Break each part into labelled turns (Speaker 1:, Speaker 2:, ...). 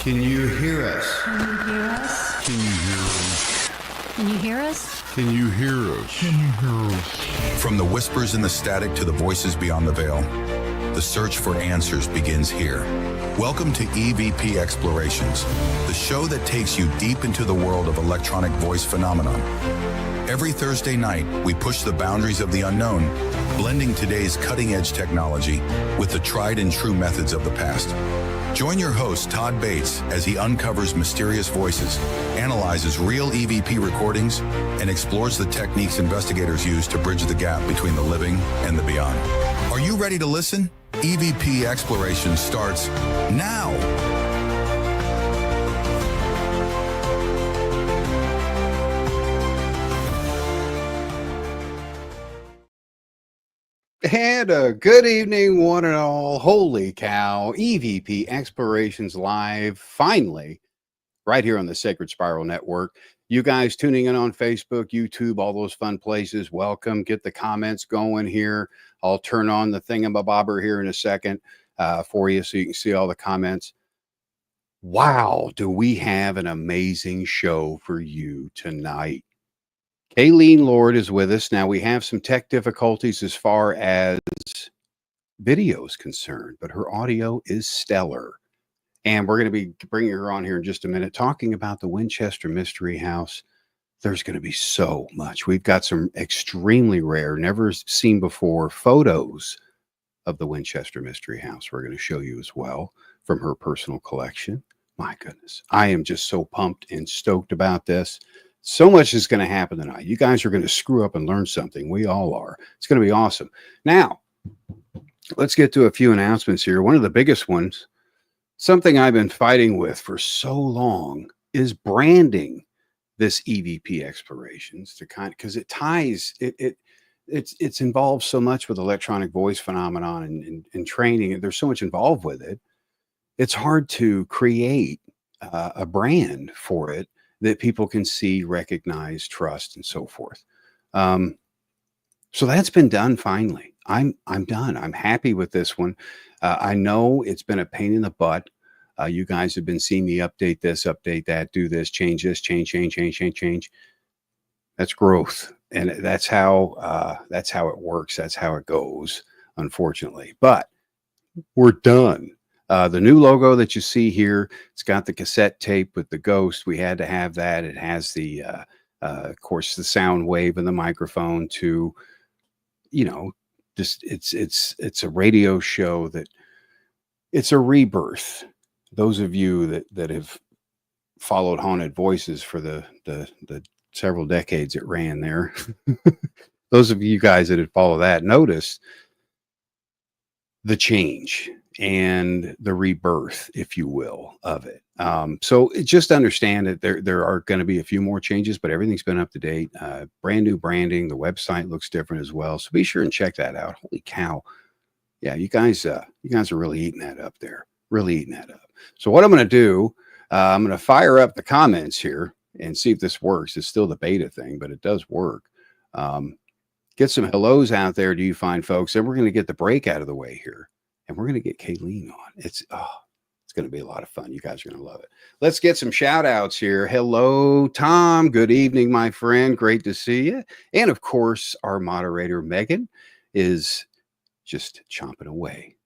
Speaker 1: Can you hear us?
Speaker 2: Can you hear us?
Speaker 1: Can you hear us?
Speaker 2: Can you hear us?
Speaker 1: Can you hear us? Can you hear us?
Speaker 3: From the whispers and the static to the voices beyond the veil, the search for answers begins here. Welcome to EVP Explorations, the show that takes you deep into the world of electronic voice phenomenon. Every Thursday night, we push the boundaries of the unknown, blending today's cutting-edge technology with the tried and true methods of the past. Join your host, Todd Bates, as he uncovers mysterious voices, analyzes real EVP recordings, and explores the techniques investigators use to bridge the gap between the living and the beyond. Are you ready to listen? EVP Exploration starts now.
Speaker 4: And a good evening, one and all. Holy cow. EVP Explorations live, finally, right here on the Sacred Spiral Network. You guys tuning in on Facebook, YouTube, all those fun places, welcome. Get the comments going here. I'll turn on the thingamabobber here in a second for you so you can see all the comments. Wow, do we have an amazing show for you tonight. Kalean Lord is with us. Now, we have some tech difficulties as far as video is concerned, but her audio is stellar. And we're going to be bringing her on here in just a minute, talking about the Winchester Mystery House. There's going to be so much. We've got some extremely rare, never seen before photos of the Winchester Mystery House we're going to show you as well from her personal collection. My goodness, I am just so pumped and stoked about this. So much is going to happen tonight. You guys are going to screw up and learn something. We all are. It's going to be awesome. Now, let's get to a few announcements here. One of the biggest ones, something I've been fighting with for so long, is branding this EVP Explorations to because it ties it's involved so much with electronic voice phenomenon and training, and there's so much involved with it. It's hard to create a brand for it that people can see, recognize, trust, and so forth. So that's been done finally. I'm done. I'm happy with this one. I know it's been a pain in the butt. You guys have been seeing me update this, update that, do this, change this, change. That's growth, and that's how it works. That's how it goes, unfortunately. But we're done. The new logo that you see here, it's got the cassette tape with the ghost. We had to have that. It has the, of course, the sound wave and the microphone to, just it's a radio show that it's a rebirth. Those of you that have followed Haunted Voices for the several decades it ran there, those of you guys that had followed that noticed the change and the rebirth, if you will, of it. So just understand that there are going to be a few more changes, but everything's been up to date. Brand new branding. The website looks different as well. So be sure and check that out. Holy cow. Yeah, you guys are really eating that up there. Really eating that up. So what I'm going to do, I'm going to fire up the comments here and see if this works. It's still the beta thing, but it does work. Get some hellos out there to you fine folks. And we're going to get the break out of the way here. And we're going to get Kaelene on. It's going to be a lot of fun. You guys are going to love it. Let's get some shout outs here. Hello, Tom. Good evening, my friend. Great to see you. And of course, our moderator, Megan, is just chomping away.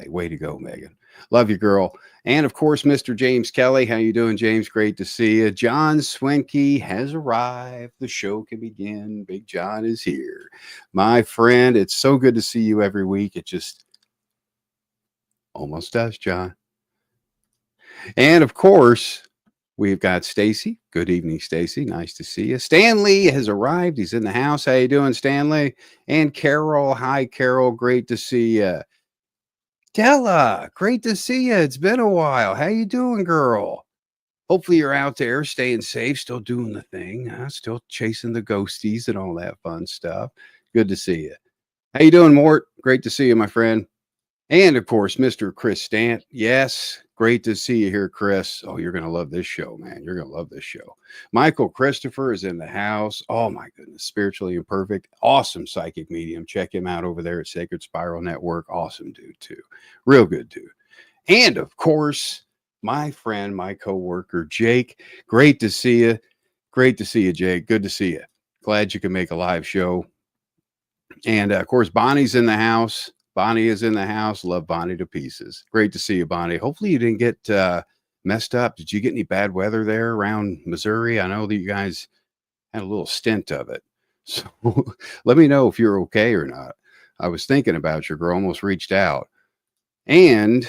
Speaker 4: Way to go, Megan. Love you, girl. And of course, Mr. James Kelly. How you doing, James? Great to see you. John Swinky has arrived. The show can begin. Big John is here. My friend, it's so good to see you every week. It just almost does, John. And of course, we've got Stacy. Good evening, Stacy. Nice to see you. Stanley has arrived. He's in the house. How you doing, Stanley? And Carol. Hi, Carol. Great to see you. Della, great to see you. It's been a while. How you doing, girl? Hopefully you're out there staying safe, still doing the thing, still chasing the ghosties and all that fun stuff. Good to see you. How you doing, Mort? Great to see you, my friend. And of course, Mr. Chris Stant. Yes, great to see you here, Chris. Oh, you're going to love this show, man. You're going to love this show. Michael Christopher is in the house. Oh, my goodness. Spiritually Imperfect. Awesome psychic medium. Check him out over there at Sacred Spiral Network. Awesome dude, too. Real good dude. And of course, my friend, my coworker, Jake. Great to see you. Great to see you, Jake. Good to see you. Glad you can make a live show. And of course, Bonnie's in the house. Bonnie is in the house. Love Bonnie to pieces. Great to see you, Bonnie. Hopefully you didn't get messed up. Did you get any bad weather there around Missouri? I know that you guys had a little stint of it. So let me know if you're okay or not. I was thinking about your girl, almost reached out. And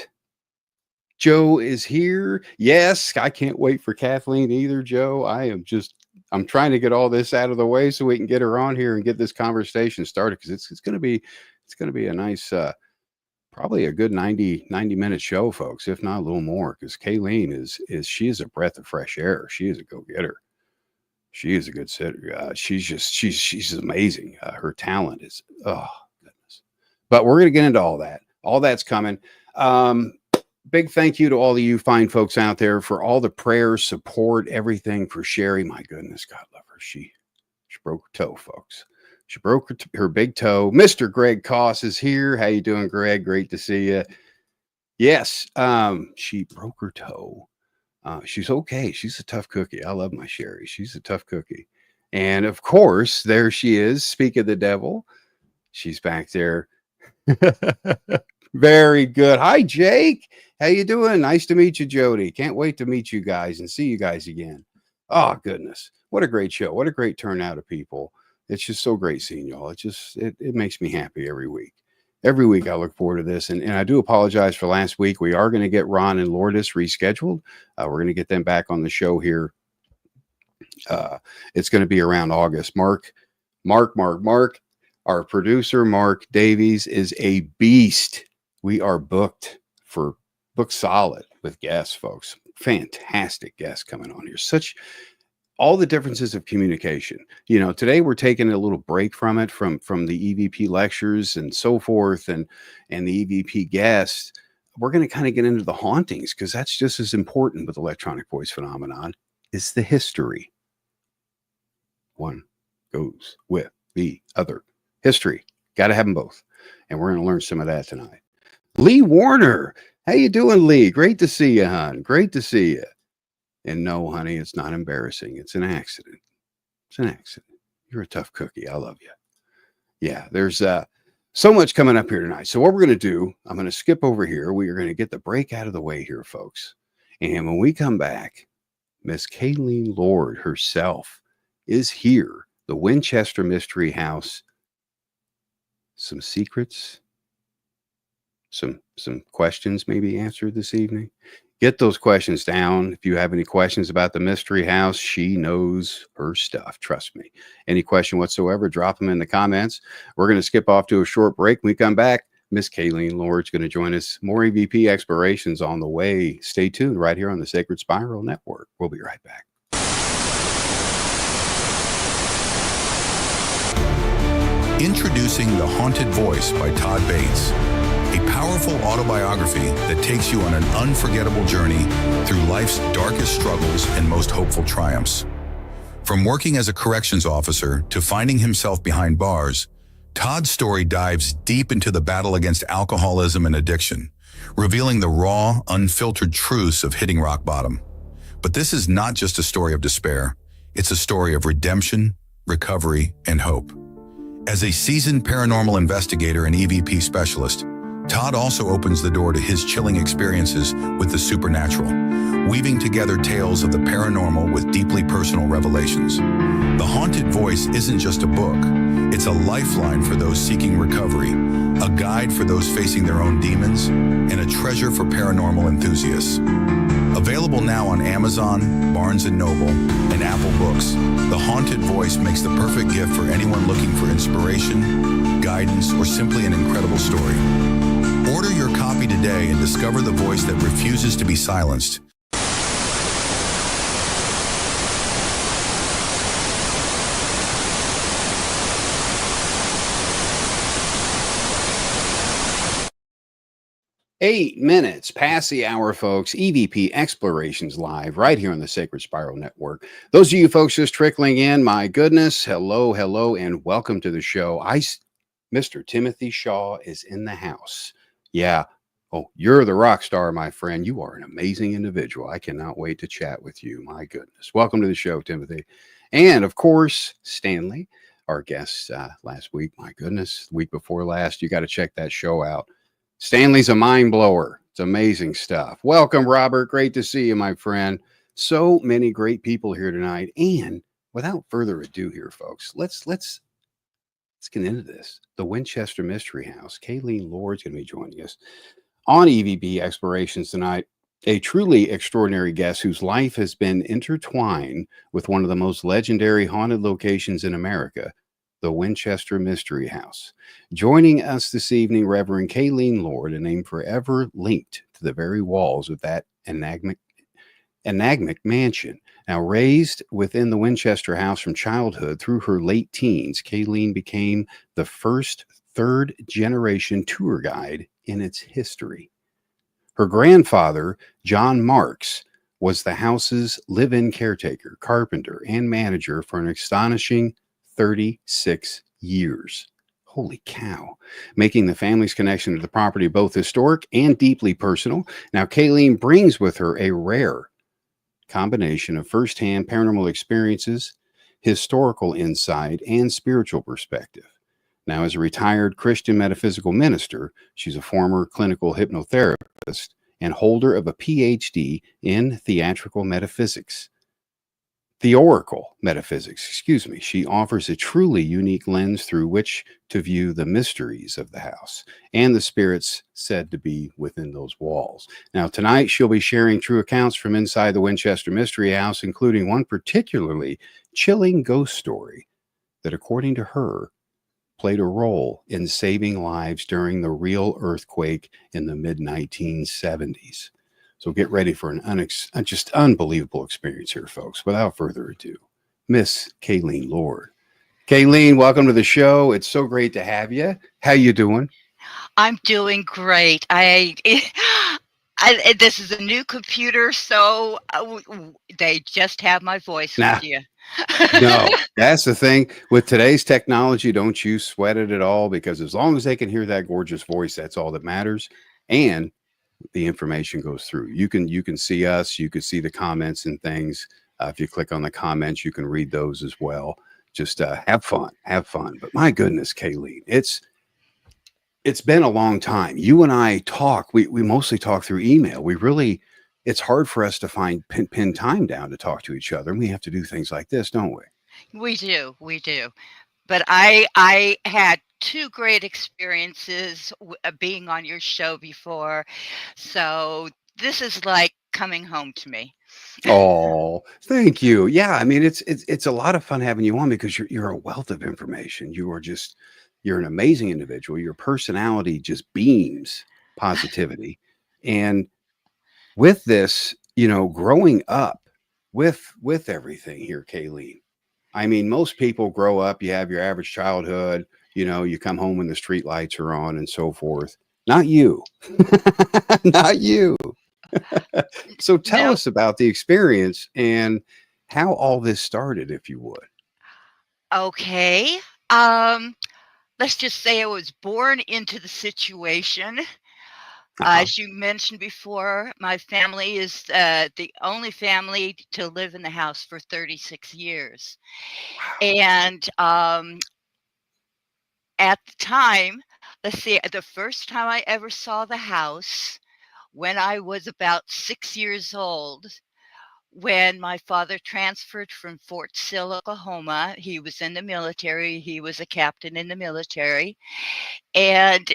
Speaker 4: Joe is here. Yes, I can't wait for Kathleen either, Joe. I'm trying to get all this out of the way so we can get her on here and get this conversation started, because it's going to be a nice, probably a good 90 minute show, folks, if not a little more, because Kaelene she is a breath of fresh air. She is a go-getter. She is a good sitter. She's amazing. Her talent is, oh goodness. But we're going to get into all that. All that's coming. Big thank you to all of you fine folks out there for all the prayers, support, everything, for Sherry. My goodness, God love her. She broke her toe, folks. She broke her big toe. Mr. Greg Koss is here. How you doing, Greg? Great to see you. Yes, she broke her toe. She's okay. She's a tough cookie. I love my Sherry. She's a tough cookie. And of course, there she is. Speak of the devil. She's back there. Very good. Hi, Jake. How you doing? Nice to meet you, Jody. Can't wait to meet you guys and see you guys again. Oh, goodness. What a great show. What a great turnout of people. It's just so great seeing y'all. It makes me happy every week. Every week I look forward to this. And I do apologize for last week. We are going to get Ron and Lourdes rescheduled. We're going to get them back on the show here. It's going to be around August. Mark, our producer, Mark Davies, is a beast. We are booked solid with guests, folks. Fantastic guests coming on here. All the differences of communication. You know, today we're taking a little break from it, from the EVP lectures and so forth, and the EVP guests. We're going to kind of get into the hauntings, because that's just as important with electronic voice phenomenon is the history. One goes with the other. History. Got to have them both. And we're going to learn some of that tonight. Lee Warner. How you doing, Lee? Great to see you, hon. Great to see you. And no, honey, it's not embarrassing. It's an accident. It's an accident. You're a tough cookie. I love you. Yeah, there's so much coming up here tonight. So what we're going to do, I'm going to skip over here. We are going to get the break out of the way here, folks. And when we come back, Miss Kalean Lord herself is here. The Winchester Mystery House. Some secrets. Some questions maybe answered this evening. Get those questions down. If you have any questions about the Mystery House, she knows her stuff. Trust me. Any question whatsoever, drop them in the comments. We're going to skip off to a short break. When we come back, Miss Kalean Lord's going to join us. More EVP Explorations on the way. Stay tuned right here on the Sacred Spiral Network. We'll be right back.
Speaker 3: Introducing The Haunted Voice by Todd Bates, a powerful autobiography that takes you on an unforgettable journey through life's darkest struggles and most hopeful triumphs. From working as a corrections officer to finding himself behind bars, Todd's story dives deep into the battle against alcoholism and addiction, revealing the raw, unfiltered truths of hitting rock bottom. But this is not just a story of despair. It's a story of redemption, recovery, and hope. As a seasoned paranormal investigator and EVP specialist, Todd also opens the door to his chilling experiences with the supernatural, weaving together tales of the paranormal with deeply personal revelations. The Haunted Voice isn't just a book, it's a lifeline for those seeking recovery, a guide for those facing their own demons, and a treasure for paranormal enthusiasts. Available now on Amazon, Barnes & Noble, and Apple Books, The Haunted Voice makes the perfect gift for anyone looking for inspiration, guidance, or simply an incredible story. Order your copy today and discover the voice that refuses to be silenced.
Speaker 4: Eight minutes past the hour, folks. EVP Explorations live right here on the Sacred Spiral Network. Those of you folks just trickling in, my goodness, hello, and welcome to the show. Mr. Timothy Shaw is in the house. Yeah. Oh, you're the rock star, my friend. You are an amazing individual. I cannot wait to chat with you. My goodness. Welcome to the show, Timothy. And of course, Stanley, our guest last week. My goodness, the week before last. You got to check that show out. Stanley's a mind blower. It's amazing stuff. Welcome, Robert. Great to see you, my friend. So many great people here tonight. And without further ado here, folks, let's get into this. The Winchester Mystery House. Kalean Lord's going to be joining us on EVP Explorations tonight. A truly extraordinary guest whose life has been intertwined with one of the most legendary haunted locations in America, the Winchester Mystery House. Joining us this evening, Reverend Kalean Lord, a name forever linked to the very walls of that enigmatic mansion. Now, raised within the Winchester house from childhood through her late teens, Kaelene became the first third-generation tour guide in its history. Her grandfather, John Marks, was the house's live-in caretaker, carpenter, and manager for an astonishing 36 years. Holy cow. Making the family's connection to the property both historic and deeply personal. Now, Kaelene brings with her a rare combination of firsthand paranormal experiences, historical insight, and spiritual perspective. Now, as a retired Christian metaphysical minister, she's a former clinical hypnotherapist and holder of a PhD in theatrical metaphysics. Theorical metaphysics, excuse me. She offers a truly unique lens through which to view the mysteries of the house and the spirits said to be within those walls. Now, tonight she'll be sharing true accounts from inside the Winchester Mystery House, including one particularly chilling ghost story that, according to her, played a role in saving lives during the real earthquake in the mid-1970s. So get ready for an just unbelievable experience here, folks. Without further ado, Miss Kalean Lord. Kaelene, welcome to the show. It's so great to have you. How you doing?
Speaker 5: I'm doing great. This is a new computer, so they just have my voice
Speaker 4: Nah.
Speaker 5: with you.
Speaker 4: No, that's the thing. With today's technology, don't you sweat it at all, because as long as they can hear that gorgeous voice, that's all that matters. And the information goes through. You can see us, you can see the comments and things. If you click on the comments, you can read those as well. Just have fun. But my goodness, Kaelene, it's been a long time. You and I talk. We mostly talk through email. It's hard for us to find pin time down to talk to each other. And we have to do things like this, don't we?
Speaker 5: We do. But I had two great experiences being on your show before, so this is like coming home to me.
Speaker 4: Oh, thank you. Yeah, I mean it's a lot of fun having you on, because you're a wealth of information. You're an amazing individual. Your personality just beams positivity. And with this, growing up with everything here, Kaelene. I mean, most people grow up, you have your average childhood, you come home when the street lights are on and so forth. Not you. Not you. So tell
Speaker 5: No,
Speaker 4: us about the experience and how all this started, if you would.
Speaker 5: okay. Let's just say I was born into the situation. As you mentioned before, my family is the only family to live in the house for 36 years. And at the time, let's see, the first time I ever saw the house, when I was about 6 years old, when my father transferred from Fort Sill, Oklahoma. He was in the military. He was a captain in the military. And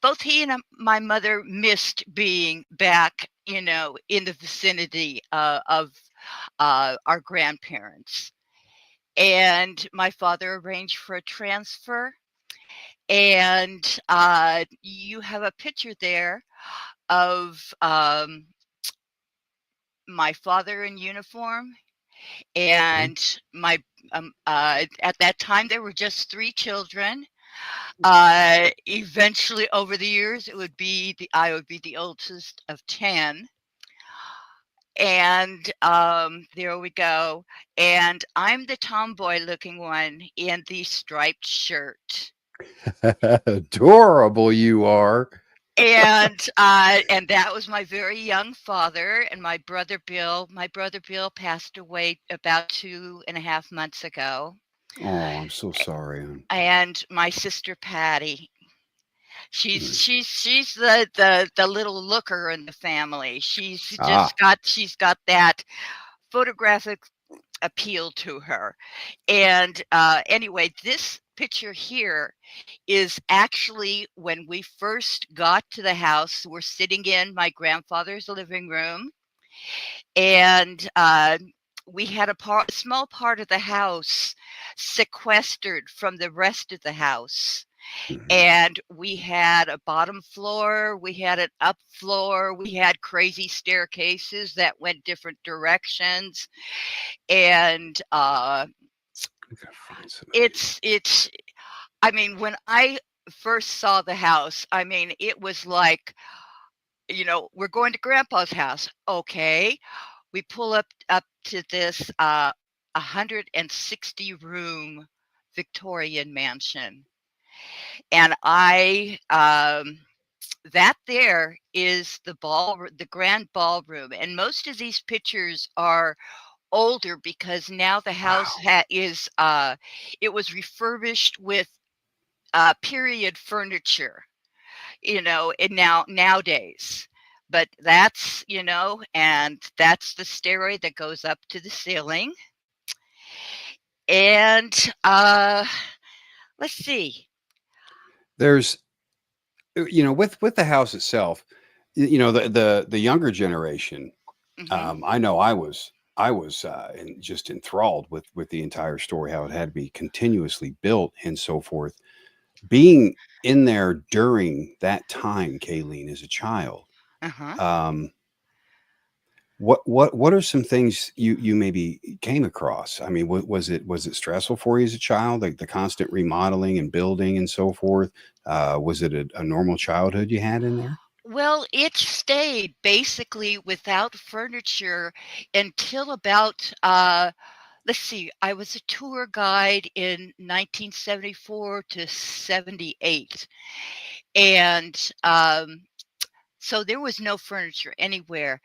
Speaker 5: both he and my mother missed being back, in the vicinity of our grandparents. And my father arranged for a transfer. And you have a picture there of my father in uniform. And my at that time there were just 3 children. Eventually, over the years, I would be the oldest of 10. And there we go. And I'm the tomboy looking one in the striped shirt.
Speaker 4: Adorable you are.
Speaker 5: And that was my very young father. And my brother Bill passed away about 2.5 months ago.
Speaker 4: Oh, I'm so sorry.
Speaker 5: And my sister Patty.
Speaker 4: Mm.
Speaker 5: She's the little looker in the family.
Speaker 4: Ah,
Speaker 5: She's got that photographic appeal to her. And anyway, this picture here is actually when we first got to the house. We're sitting in my grandfather's living room, and we had a small part of the house sequestered from the rest of the house.
Speaker 4: mhm.
Speaker 5: And we had a bottom floor, we had an up floor, we had crazy staircases that went different directions. And
Speaker 4: I gotta find some of these.
Speaker 5: it's I mean, when I first saw the house, I mean, it was like, we're going to grandpa's house. Okay. We pull up to this 160 room Victorian mansion. And that there is the grand ballroom. And most of these pictures are older because now the house
Speaker 4: Wow.
Speaker 5: it was refurbished with period furniture, and nowadays. But and that's the stairway that goes up to the ceiling. And let's see.
Speaker 4: There's, with the house itself, the younger generation.
Speaker 5: Hmm.
Speaker 4: I know I was just enthralled with the entire story, how it had to be continuously built and so forth. Being in there during that time, Kaelene, as a child,
Speaker 5: Uh-huh.
Speaker 4: um, what are some things you maybe came across? I mean, was it stressful for you as a child, like the constant remodeling and building and so forth? Was it a normal childhood you had in there?
Speaker 5: Well, it stayed basically without furniture until about let's see, I was a tour guide in 1974 to 78. And so there was no furniture anywhere.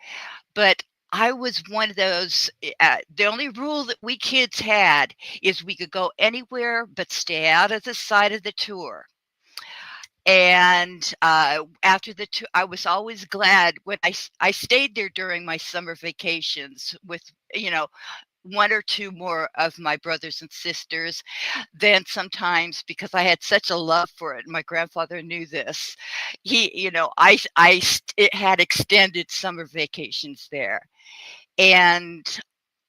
Speaker 5: But I was one of those. The only rule that we kids had is we could go anywhere but stay out of the side of the tour. And after the tour, I was always glad when I stayed there during my summer vacations with, you know, one or two more of my brothers and sisters. Then sometimes, because I had such a love for it, my grandfather knew this. It had extended summer vacations there, and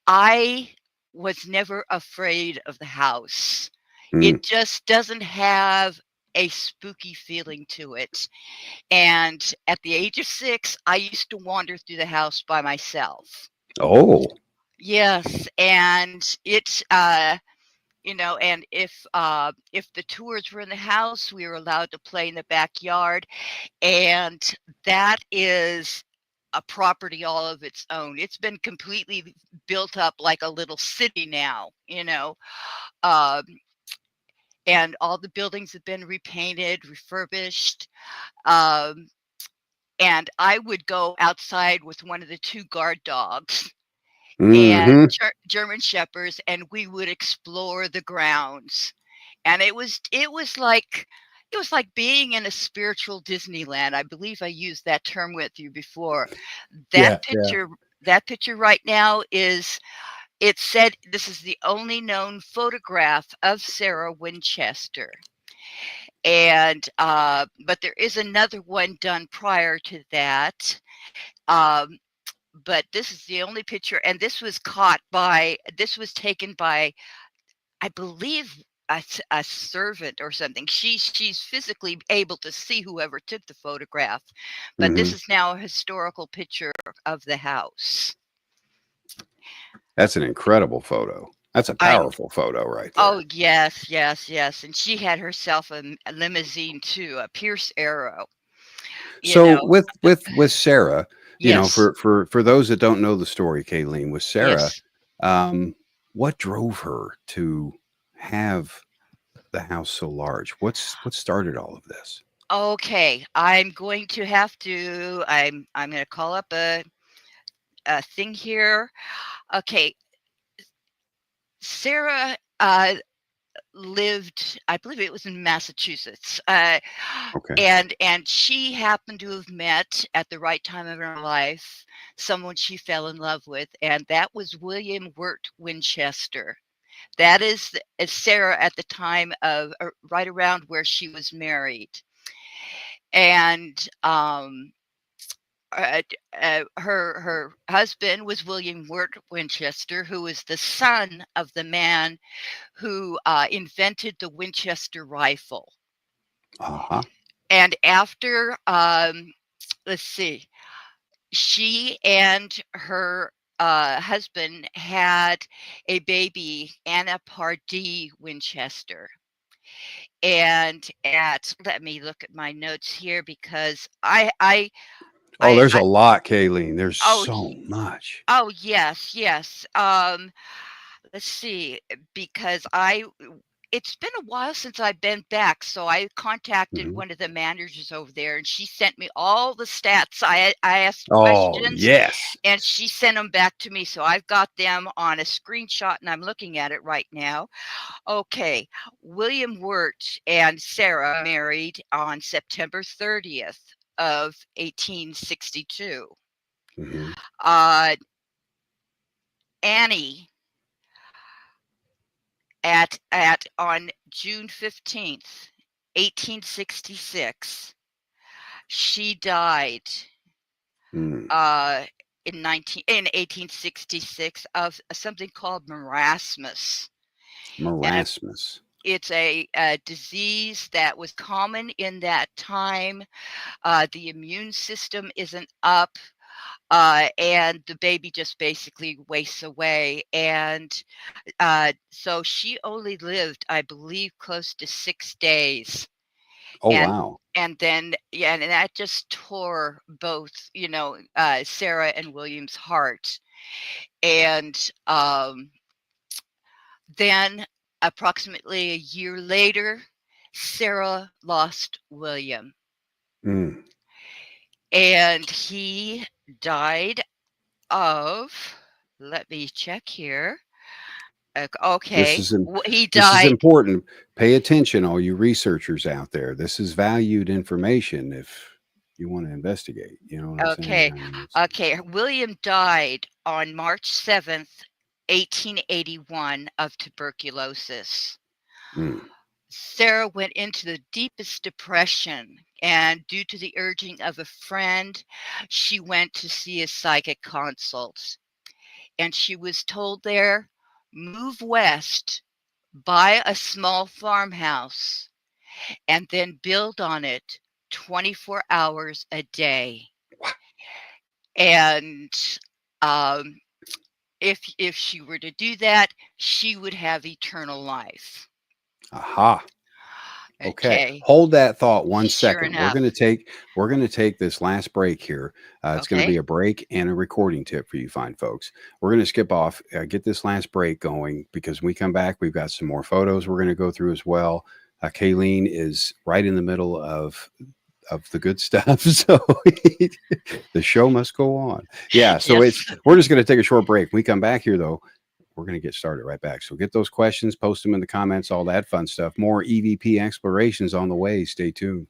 Speaker 5: I was never afraid of the house.
Speaker 4: Mm.
Speaker 5: It just doesn't have a spooky feeling to it. And at the age of 6, I used to wander through the house by myself.
Speaker 4: Oh.
Speaker 5: Yes, and and if the tours were in the house, we were allowed to play in the backyard, and that is a property all of its own. It's been completely built up like a little city now, um, and all the buildings have been repainted, refurbished. Um, and I would go outside with one of the two guard dogs and
Speaker 4: Hmm.
Speaker 5: German shepherds, and we would explore the grounds. And it was like being in a spiritual Disneyland. I believe I used that term with you before. That
Speaker 4: Yeah, yeah.
Speaker 5: picture that picture right now it said this is the only known photograph of Sarah Winchester. And but there is another one done prior to that. Um, but this is the only picture, and this was taken by, I believe, a servant or something. She's physically able to see whoever took the photograph, but this
Speaker 4: Hmm.
Speaker 5: is now a historical picture of the house.
Speaker 4: That's an incredible photo. That's a
Speaker 5: I
Speaker 4: powerful photo right
Speaker 5: Oh
Speaker 4: there.
Speaker 5: yes, yes, yes, and she had herself a limousine too, a Pierce Arrow. You
Speaker 4: So
Speaker 5: know,
Speaker 4: with Sarah,
Speaker 5: yes,
Speaker 4: for those that don't know the story, Kayleen, with Sarah,
Speaker 5: yes.
Speaker 4: um, what drove her to have the house so large? What started all of this?
Speaker 5: Okay, I'm going to have to. I'm going to call up a thing here. Okay, Sarah lived, I believe it was in Massachusetts,
Speaker 4: Okay.
Speaker 5: and she happened to have met at the right time of her life someone she fell in love with, and that was William Wirt Winchester. That is Sarah at the time of right around where she was married, and her husband was William Wirt Winchester, who was the son of the man who invented the Winchester rifle.
Speaker 4: Uh-huh.
Speaker 5: And after, let's see, she and her husband had a baby, Anna Pardee Winchester. And let me look at my notes here because
Speaker 4: Oh, there's
Speaker 5: I
Speaker 4: a lot, Kaelene. There's
Speaker 5: oh,
Speaker 4: so much.
Speaker 5: oh, yes, yes. Let's see, because it's been a while since I've been back, so I contacted
Speaker 4: Mhm.
Speaker 5: one of the managers over there, and she sent me all the stats. I asked
Speaker 4: Oh,
Speaker 5: questions,
Speaker 4: yes.
Speaker 5: and she sent them back to me, so I've got them on a screenshot, and I'm looking at it right now. Okay, William Wirt and Sarah married on September 30th of 1862.
Speaker 4: Mhm.
Speaker 5: Annie at on June 15th, 1866. She died
Speaker 4: Mm.
Speaker 5: in 1866 of something called marasmus. And
Speaker 4: Marasmus.
Speaker 5: it's a disease that was common in that time. The immune system isn't up, and the baby just basically wastes away. And so she only lived, I believe, close to 6 days.
Speaker 4: Oh,
Speaker 5: And
Speaker 4: wow.
Speaker 5: and then yeah, and that just tore both, Sarah and William's heart. And then approximately a year later, Sarah lost William,
Speaker 4: Mm.
Speaker 5: and he died of, let me check here.
Speaker 4: This
Speaker 5: Okay,
Speaker 4: is im
Speaker 5: he
Speaker 4: this is
Speaker 5: died.
Speaker 4: important. Pay attention, all you researchers out there. This is valued information if you wanna investigate, you know what I'm saying?
Speaker 5: Okay,
Speaker 4: I mean, it's
Speaker 5: okay. William died on March 7th, 1881, of tuberculosis.
Speaker 4: mm,
Speaker 5: Sarah went into the deepest depression, and due to the urging of a friend, she went to see a psychic consult. And she was told there, move west, buy a small farmhouse, and then build on it 24 hours a day. And um, if she were to do that, she would have eternal life.
Speaker 4: aha. Okay,
Speaker 5: Okay,
Speaker 4: hold that thought one
Speaker 5: sure
Speaker 4: second. We're
Speaker 5: enough.
Speaker 4: gonna take this last break here. It's gonna be
Speaker 5: Okay,
Speaker 4: a break and a recording tip for you fine folks. We're gonna skip off, get this last break going because when we come back, we've got some more photos we're gonna go through as well. Kaelene is right in the middle of the good stuff, so the show must go on. Yeah, so
Speaker 5: yes.
Speaker 4: we're just gonna take a short break. When we come back here, though, we're going to get started right back. So get those questions, post them in the comments, all that fun stuff. More EVP Explorations on the way. Stay tuned.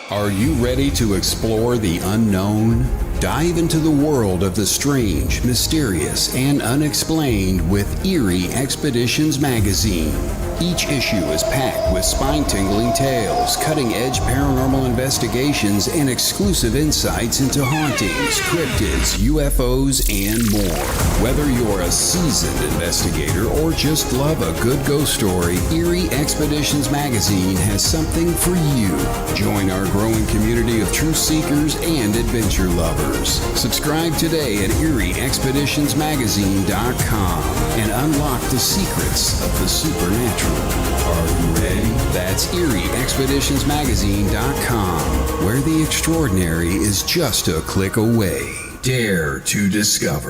Speaker 4: Are you ready to explore the unknown? Dive into the world of the strange, mysterious, and unexplained with Eerie Expeditions magazine. Each issue is packed with spine-tingling tales, cutting-edge paranormal investigations, and exclusive insights into hauntings, cryptids, UFOs, and more. Whether you're a seasoned investigator or just love a good ghost story, Eerie Expeditions magazine has something for you. Join our growing community of truth seekers and adventure lovers. Subscribe today at EerieExpeditionsMagazine.com and unlock the secrets of the supernatural. Are you ready? That's EerieExpeditionsMagazine.com, where the extraordinary is just a click away.
Speaker 1: Dare to discover.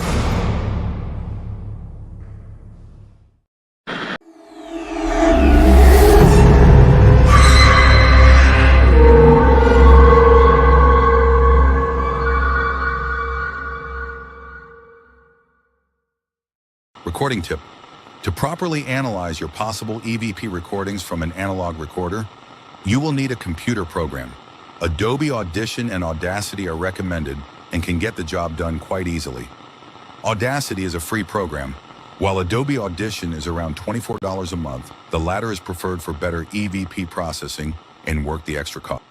Speaker 3: Recording tip. To properly analyze your possible EVP recordings from an analog recorder, you will need a computer program. Adobe Audition and Audacity are recommended and can get the job done quite easily. Audacity is a free program, while Adobe Audition is around $24 a month. The latter is preferred for better EVP processing and work the extra cost.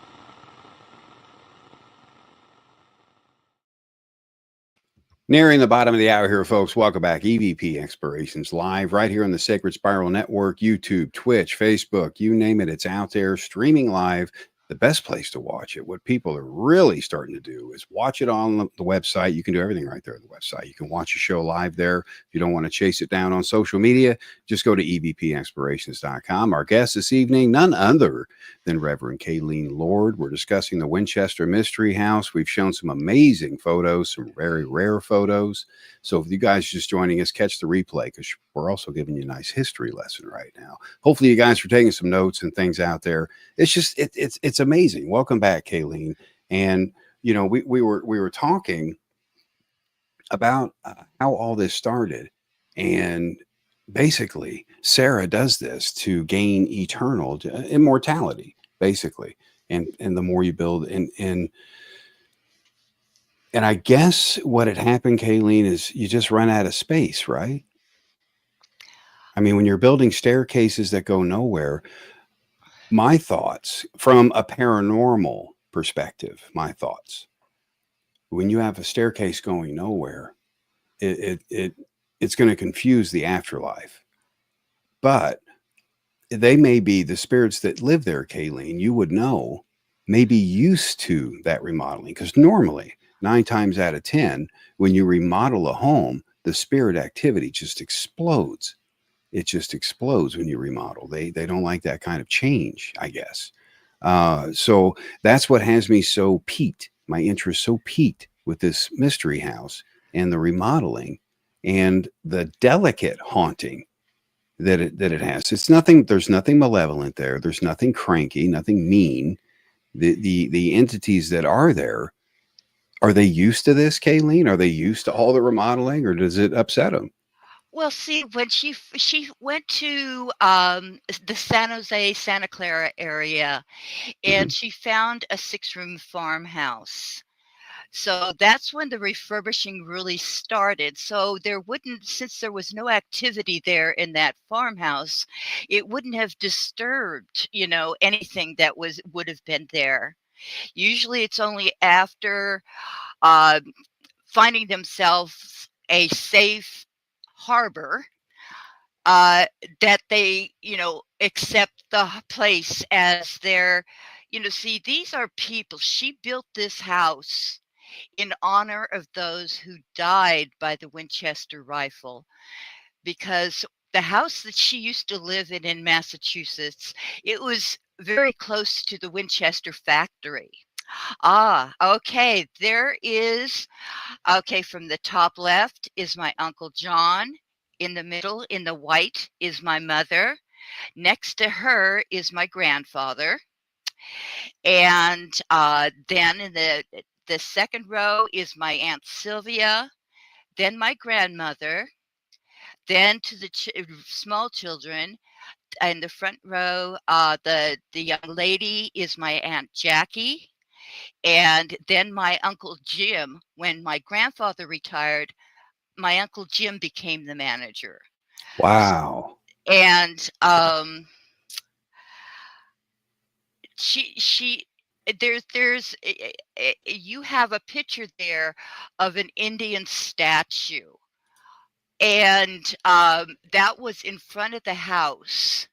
Speaker 4: Nearing the bottom of the hour here, folks. Welcome back. EVP Explorations live right here on the Sacred Spiral Network, YouTube, Twitch, Facebook, you name it. It's out there streaming live. The best place to watch it, what people are really starting to do is watch it on the website. You can do everything right there on the website. You can watch a show live there. If you don't want to chase it down on social media, just go to evpexplorations.com. Our guest this evening, none other than Reverend Kalean Lord. We're discussing the Winchester Mystery House. We've shown some amazing photos, some very rare photos. So if you guys are just joining us, catch the replay because we're also giving you a nice history lesson right now. Hopefully you guys are taking some notes and things out there. It's just, it's amazing. Welcome back, Kaelene. And, you know, we were talking about how all this started. And basically, Sarah does this to gain eternal immortality, basically. And the more you build and I guess what had happened, Kaelene, is you just run out of space, right? I mean, when you're building staircases that go nowhere, my thoughts from a paranormal perspective, when you have a staircase going nowhere, it's going to confuse the afterlife. But they may be the spirits that live there, Kaelene, you would know, may be used to that remodeling because normally 9 times out of 10, when you remodel a home, the spirit activity just explodes. It just explodes when you remodel. They don't like that kind of change, I guess. So that's what has me so piqued, my interest so piqued with this mystery house and the remodeling and the delicate haunting that it has. It's nothing, there's nothing malevolent there. There's nothing cranky, nothing mean. The entities that are there, are they used to this, Kaelene? Are they used to all the remodeling, or does it upset them?
Speaker 5: Well, see, when she went to the San Jose, Santa Clara area, and she found a 6-room farmhouse. So that's when the refurbishing really started. So there wouldn't, since there was no activity there in that farmhouse, it wouldn't have disturbed, you know, anything that would have been there. Usually it's only after uh, finding themselves a safe harbor that they, you know, accept the place as their, you know, see, these are people. She built this house in honor of those who died by the Winchester rifle, because the house that she used to live in Massachusetts, it was very close to the Winchester factory. Ah, okay. There is, okay, from the top left is my Uncle John. In the middle, in the white, is my mother. Next to her is my grandfather. And then in the second row is my Aunt Sylvia, then my grandmother, then to the small children. In the front row, the young lady is my Aunt Jackie. And then my Uncle Jim. When my grandfather retired, my Uncle Jim became the manager.
Speaker 4: Wow.
Speaker 5: And she there's you have a picture there of an Indian statue, and that was in front of the house.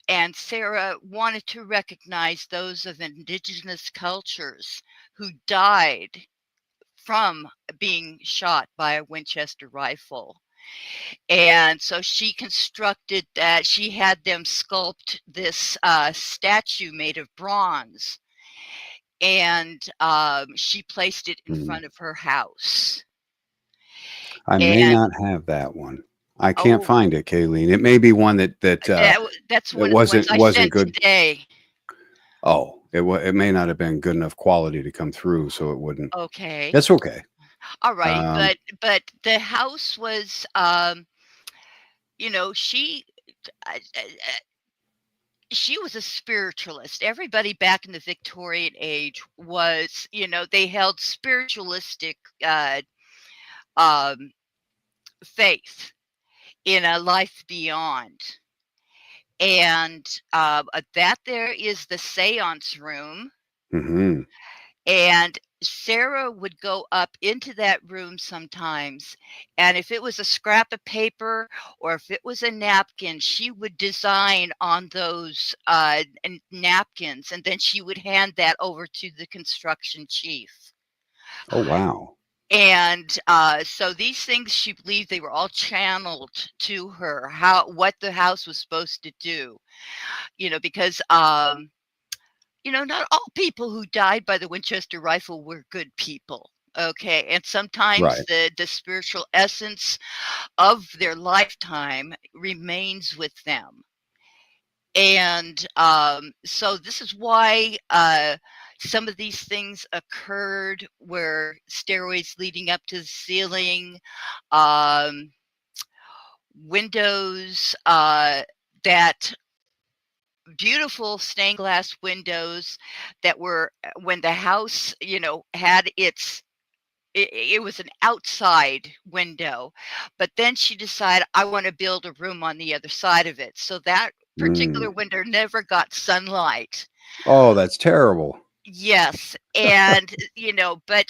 Speaker 5: And Sarah wanted to recognize those of indigenous cultures who died from being shot by a Winchester rifle. And so she constructed that. She had them sculpt this statue made of bronze. and she placed it in
Speaker 4: Hmm.
Speaker 5: front of her house.
Speaker 4: I may
Speaker 5: And
Speaker 4: not have that one. I can't
Speaker 5: oh,
Speaker 4: find it, Kayleen. It may be one
Speaker 5: that's
Speaker 4: it
Speaker 5: one of the ones I
Speaker 4: wasn't
Speaker 5: sent
Speaker 4: good.
Speaker 5: today.
Speaker 4: Oh, it may not have been good enough quality to come through, so it wouldn't.
Speaker 5: Okay.
Speaker 4: That's okay.
Speaker 5: All righty.
Speaker 4: Um,
Speaker 5: But the house was, uh, uh, she was a spiritualist. Everybody back in the Victorian age was, they held spiritualistic um, faith in a life beyond. And that there is the seance room.
Speaker 4: mhm.
Speaker 5: And Sarah would go up into that room sometimes. And if it was a scrap of paper or if it was a napkin, she would design on those napkins. And then she would hand that over to the construction chief.
Speaker 4: Oh, wow.
Speaker 5: And so these things, she believed they were all channeled to her, what the house was supposed to do, because not all people who died by the Winchester rifle were good people. Okay. And sometimes
Speaker 4: Right.
Speaker 5: the spiritual essence of their lifetime remains with them. And so this is why some of these things occurred, where stairways leading up to the ceiling, um, windows that beautiful stained glass windows that were, when the house, had it was an outside window, but then she decided, I want to build a room on the other side of it. So that particular
Speaker 4: Mm.
Speaker 5: window never got sunlight.
Speaker 4: Oh, that's terrible.
Speaker 5: Yes. And, but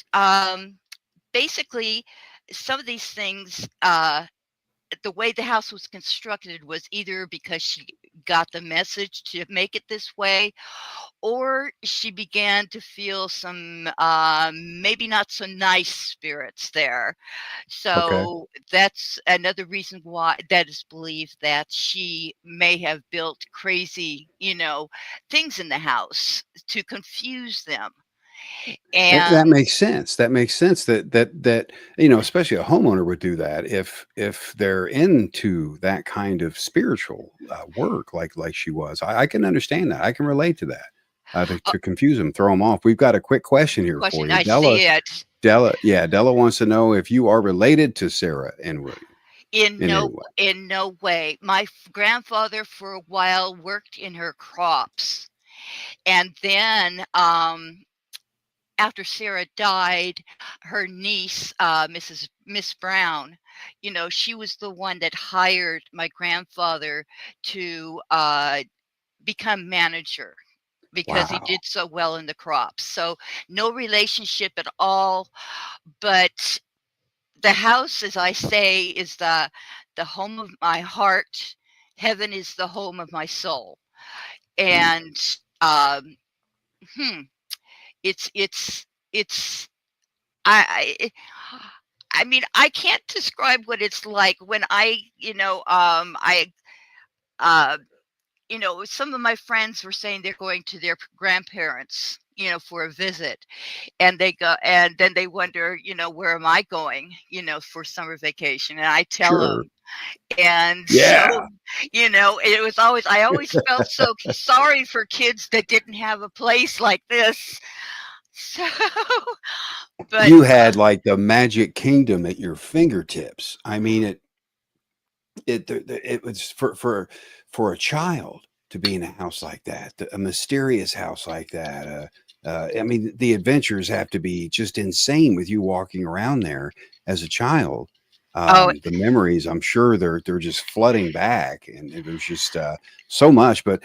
Speaker 5: basically, some of these things, the way the house was constructed was either because she got the message to make it this way, or she began to feel some maybe not so nice spirits there.
Speaker 4: Okay.
Speaker 5: So that's another reason why that is believed that she may have built crazy, things in the house to confuse them.
Speaker 4: That
Speaker 5: And
Speaker 4: makes sense. That makes sense that, especially a homeowner would do that if they're into that kind of spiritual work like she was. I can understand that. I can relate to that. To confuse them, throw them off. We've got a quick question here for
Speaker 5: question,
Speaker 4: you,
Speaker 5: I
Speaker 4: Della.
Speaker 5: see it.
Speaker 4: Della wants to know if you are related to Sarah and William
Speaker 5: In
Speaker 4: in any
Speaker 5: no
Speaker 4: way.
Speaker 5: in no way. My grandfather for a while worked in her crops. And then after Sarah died, her niece, Miss Brown, she was the one that hired my grandfather to become manager because he
Speaker 4: Wow.
Speaker 5: did so well in the crops. So no relationship at all. But the house, as I say, is the home of my heart. Heaven is the home of my soul.
Speaker 4: Mm.
Speaker 5: And um, hmm, it's I I mean, I can't describe what it's like when uh, some of my friends were saying they're going to their grandparents, for a visit, and they go, and then they wonder, where am I going, for summer vacation? And I tell
Speaker 4: Sure.
Speaker 5: them, and so,
Speaker 4: Yeah.
Speaker 5: it was always, I always felt so sorry for kids that didn't have a place like this. So, but
Speaker 4: You had like the magic kingdom at your fingertips. I mean, it was for a child to be in a house like that, a mysterious house like that. I mean, the adventures have to be just insane with you walking around there as a child.
Speaker 5: oh,
Speaker 4: The memories, I'm sure they're just flooding back, and there's just so much. But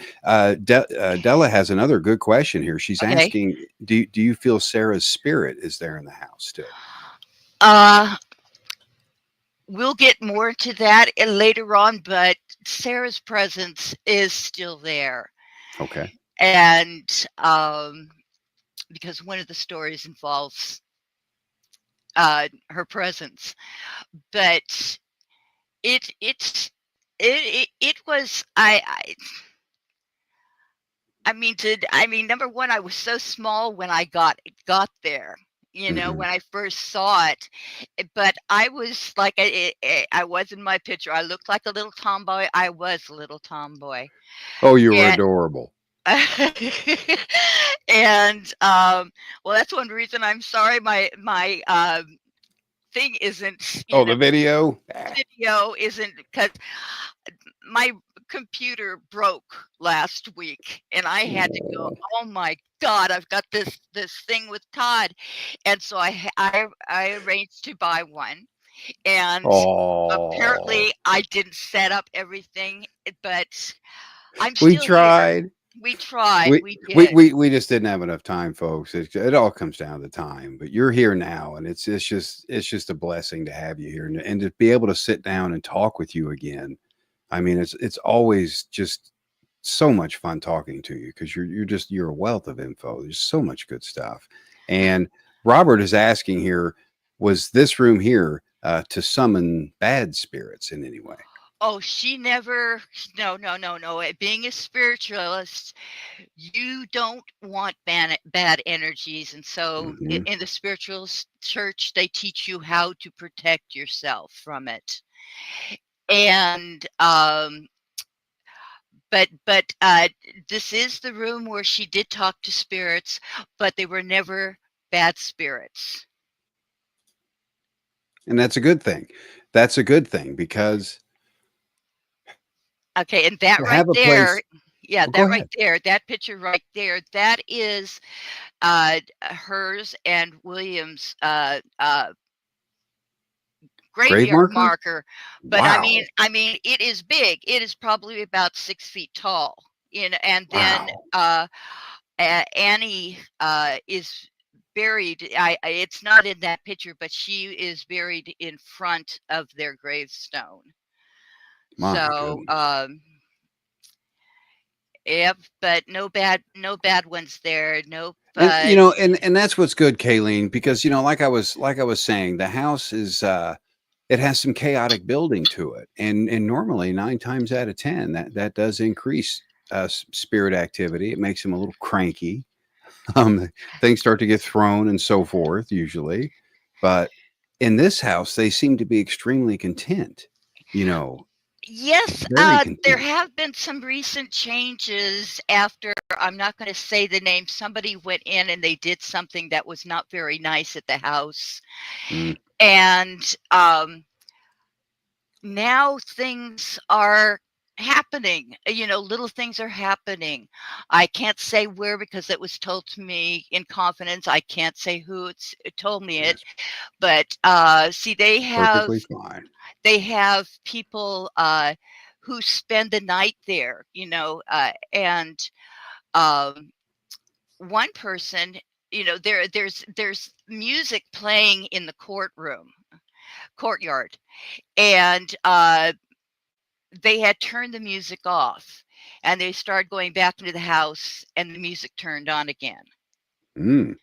Speaker 4: Della has another good question here. She's
Speaker 5: okay.
Speaker 4: asking, do you feel Sarah's spirit is there in the house still?
Speaker 5: Uh, we'll get more to that later on, but Sarah's presence is still there.
Speaker 4: Okay.
Speaker 5: And because one of the stories involves her presence, but it it's it was, Number one, I was so small when I got there.
Speaker 4: Mhm.
Speaker 5: When I first saw it, but I was like, I was in my picture. I looked like a little tomboy. I was a little tomboy,
Speaker 4: Oh, you were
Speaker 5: and
Speaker 4: adorable.
Speaker 5: and well, that's one reason I'm sorry my thing isn't,
Speaker 4: Oh, the video? Ah.
Speaker 5: video isn't, because my computer broke last week and I had to go,
Speaker 4: Oh.
Speaker 5: oh my God, I've got this thing with Todd. And so I arranged to buy one. And
Speaker 4: Oh.
Speaker 5: apparently I didn't set up everything, but I'm
Speaker 4: We
Speaker 5: still here.
Speaker 4: tried.
Speaker 5: We tried,
Speaker 4: We
Speaker 5: we
Speaker 4: we
Speaker 5: did.
Speaker 4: we we just didn't have enough time, folks. It all comes down to time. But you're here now, and it's just a blessing to have you here, and to be able to sit down and talk with you again. I mean, it's always just so much fun talking to you because you're a wealth of info. There's so much good stuff. And Robert is asking here, was this room here to summon bad spirits in any way?
Speaker 5: Oh, she never, no, no, no, no. Being a spiritualist, you don't want bad energies. And so
Speaker 4: Hmm.
Speaker 5: in the spiritual church, they teach you how to protect yourself from it. And, but this is the room where she did talk to spirits, but they were never bad spirits.
Speaker 4: And that's a good thing. That's a good thing because
Speaker 5: Okay. And that
Speaker 4: to
Speaker 5: right
Speaker 4: have a
Speaker 5: there,
Speaker 4: place.
Speaker 5: yeah,
Speaker 4: Oh, go
Speaker 5: that right
Speaker 4: ahead.
Speaker 5: there, that picture right there, that is hers and William's
Speaker 4: Grave
Speaker 5: graveyard
Speaker 4: marker.
Speaker 5: marker. But
Speaker 4: Wow.
Speaker 5: it is big. It is probably about 6 feet tall. And then
Speaker 4: Wow.
Speaker 5: Annie is buried. It's not in that picture, but she is buried in front of their gravestone.
Speaker 4: My
Speaker 5: So
Speaker 4: goodness.
Speaker 5: yep, but no bad ones there. No,
Speaker 4: And
Speaker 5: but
Speaker 4: and that's what's good, Kayleen, because like I was saying, the house is it has some chaotic building to it. And normally 9 times out of 10, that does increase spirit activity. It makes them a little cranky. Um, things start to get thrown and so forth, usually. But in this house, they seem to be extremely content, you know,
Speaker 5: yes,
Speaker 4: very
Speaker 5: there
Speaker 4: content.
Speaker 5: have been some recent changes after, I'm not going to say the name. Somebody went in and they did something that was not very nice at the house.
Speaker 4: Mm,
Speaker 5: And now things are happening. Little things are happening. I can't say where because it was told to me in confidence. I can't say who it told me it,
Speaker 4: that's
Speaker 5: but see,
Speaker 4: perfectly fine.
Speaker 5: they have people who spend the night there, and um, one person, there's music playing in the courtyard, and they had turned the music off, and they started going back into the house, and the music turned on again.
Speaker 4: Mm.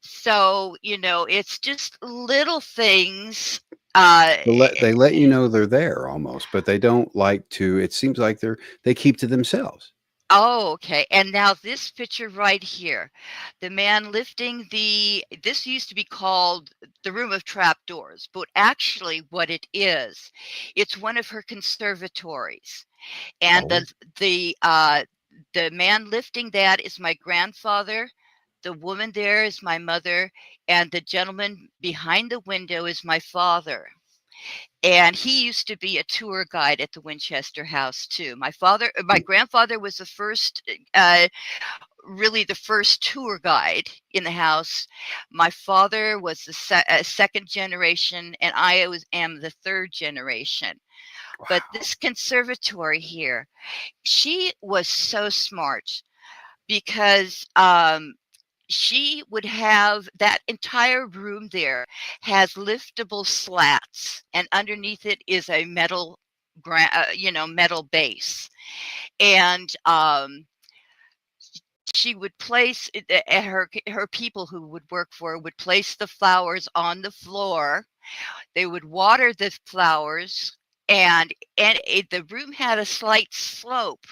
Speaker 5: So it's just little things. uh
Speaker 4: They let you know they're there almost, but they don't like to. It seems like they keep to themselves.
Speaker 5: Oh, okay. And now this picture right here, the man lifting this used to be called the room of trapdoors, but actually what it is, it's one of her conservatories. And
Speaker 4: Oh,
Speaker 5: the man lifting that is my grandfather. The woman there is my mother, and the gentleman behind the window is my father. And he used to be a tour guide at the Winchester House too. My grandfather was the first, really the first tour guide in the house. My father was the second generation, and am the third generation. But
Speaker 4: wow.
Speaker 5: this conservatory here, she was so smart because she would have that entire room there has liftable slats, and underneath it is a metal base. And she would place her people who would work for her would place the flowers on the floor. They would water the flowers, and the room had a slight slope,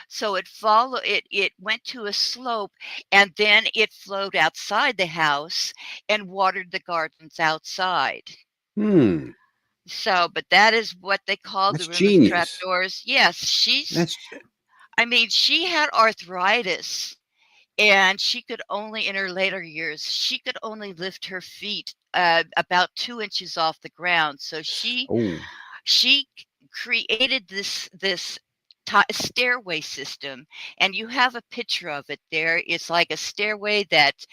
Speaker 5: So it went to a slope, and then it flowed outside the house and watered the gardens outside.
Speaker 4: Hmm.
Speaker 5: So, but that is what they call the
Speaker 4: That's
Speaker 5: room of
Speaker 4: genius.
Speaker 5: trapdoors. Yes,
Speaker 4: That's
Speaker 5: I mean, she had arthritis, and she could only, in her later years, she could only lift her feet about 2 inches off the ground. So
Speaker 4: oh
Speaker 5: she created this stairway system, and you have a picture of it there. It's like a stairway that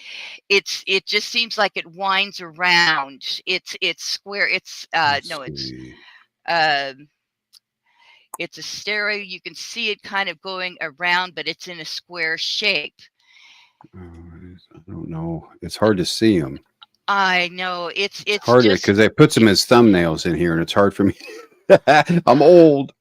Speaker 5: it just seems like it winds around. It's square. It's
Speaker 4: let's
Speaker 5: no,
Speaker 4: see.
Speaker 5: um it's a stairway. You can see it kind of going around, but it's in a square shape.
Speaker 4: I don't know. It's hard to see them.
Speaker 5: I know
Speaker 4: It's
Speaker 5: it's
Speaker 4: harder because
Speaker 5: just
Speaker 4: they put them as thumbnails in here, and it's hard for me. I'm old.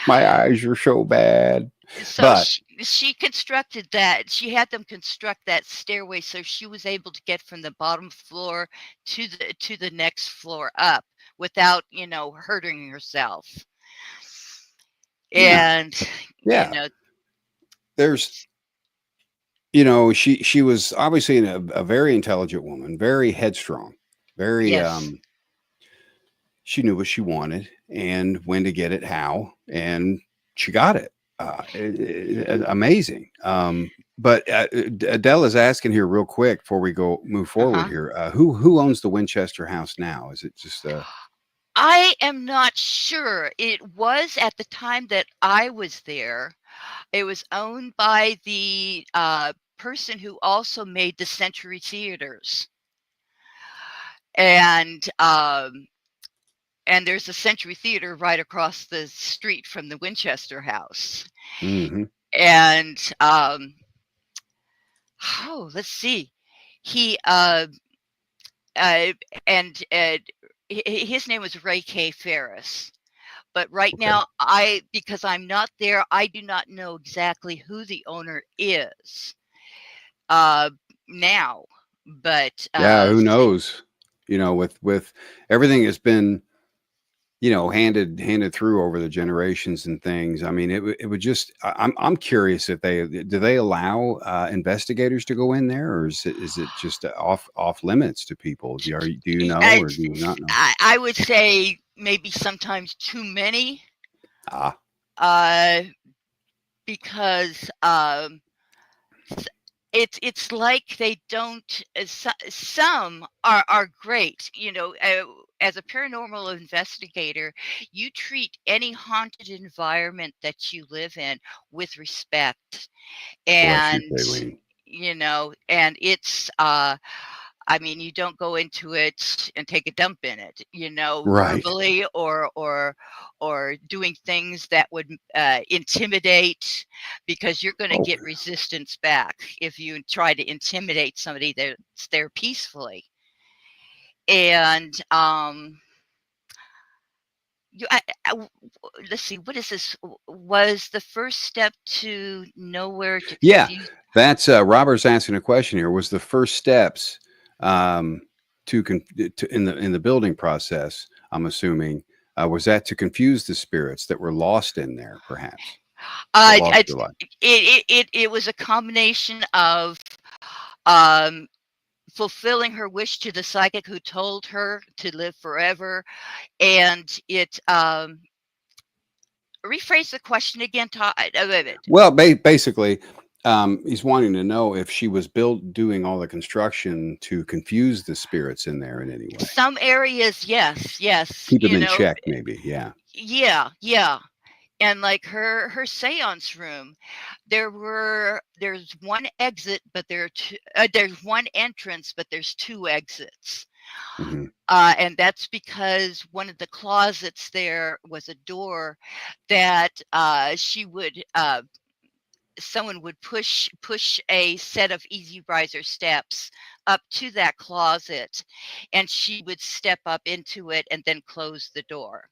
Speaker 4: My eyes are so bad.
Speaker 5: so
Speaker 4: But
Speaker 5: she constructed that. She had them construct that stairway so she was able to get from the bottom floor to the next floor up without, hurting herself.
Speaker 4: yeah,
Speaker 5: And you
Speaker 4: yeah.
Speaker 5: know,
Speaker 4: There's, she was obviously a very intelligent woman, very headstrong, very
Speaker 5: yes.
Speaker 4: she knew what she wanted and when to get it, how, and she got it. Amazing. But Adele is asking here real quick before we move forward
Speaker 5: Uh-huh.
Speaker 4: here. Who owns the Winchester house now? Is it just
Speaker 5: I am not sure. It was at the time that I was there. It was owned by the person who also made the Century Theaters, and there's a Century Theater right across the street from the Winchester house.
Speaker 4: Mhm.
Speaker 5: And let's see, he uh, and his name was Ray K. Ferris. But right
Speaker 4: Okay.
Speaker 5: now, because I'm not there, I do not know exactly who the owner is uh, now. But
Speaker 4: Yeah, who knows? With everything that's been, handed through over the generations and things. I mean, it would just. I'm curious if do they allow investigators to go in there, or is it just off limits to people? Do you know, or do you not know?
Speaker 5: I would say maybe sometimes too many,
Speaker 4: Ah,
Speaker 5: uh, because it's like they don't. Some are great, as a paranormal investigator, you treat any haunted environment that you live in with respect,
Speaker 4: bless you,
Speaker 5: and
Speaker 4: Kaelene.
Speaker 5: and it's I mean, you don't go into it and take a dump in it,
Speaker 4: Right.
Speaker 5: verbally or doing things that would intimidate, because you're going to
Speaker 4: Oh,
Speaker 5: get resistance back if you try to intimidate somebody that's there peacefully. And let's see, what is this? Was the first step to know where to
Speaker 4: yeah.
Speaker 5: confuse?
Speaker 4: That's Robert's asking a question here. Was the first steps um, in the building process? I'm assuming was that to confuse the spirits that were lost in there, perhaps that lost
Speaker 5: It,
Speaker 4: their life.
Speaker 5: it was a combination of um, fulfilling her wish to the psychic who told her to live forever, and it rephrase the question again, Todd. Wait, wait.
Speaker 4: Well, basically, he's wanting to know if she was doing all the construction to confuse the spirits in there in any way,
Speaker 5: Some areas, yes,
Speaker 4: keep them in check, maybe. Yeah.
Speaker 5: yeah. And like her seance room, there's one exit, but there's one entrance, but there's two exits.
Speaker 4: Hmm.
Speaker 5: And that's because one of the closets there was a door that someone would push a set of easy riser steps up to that closet, and she would step up into it and then close the door.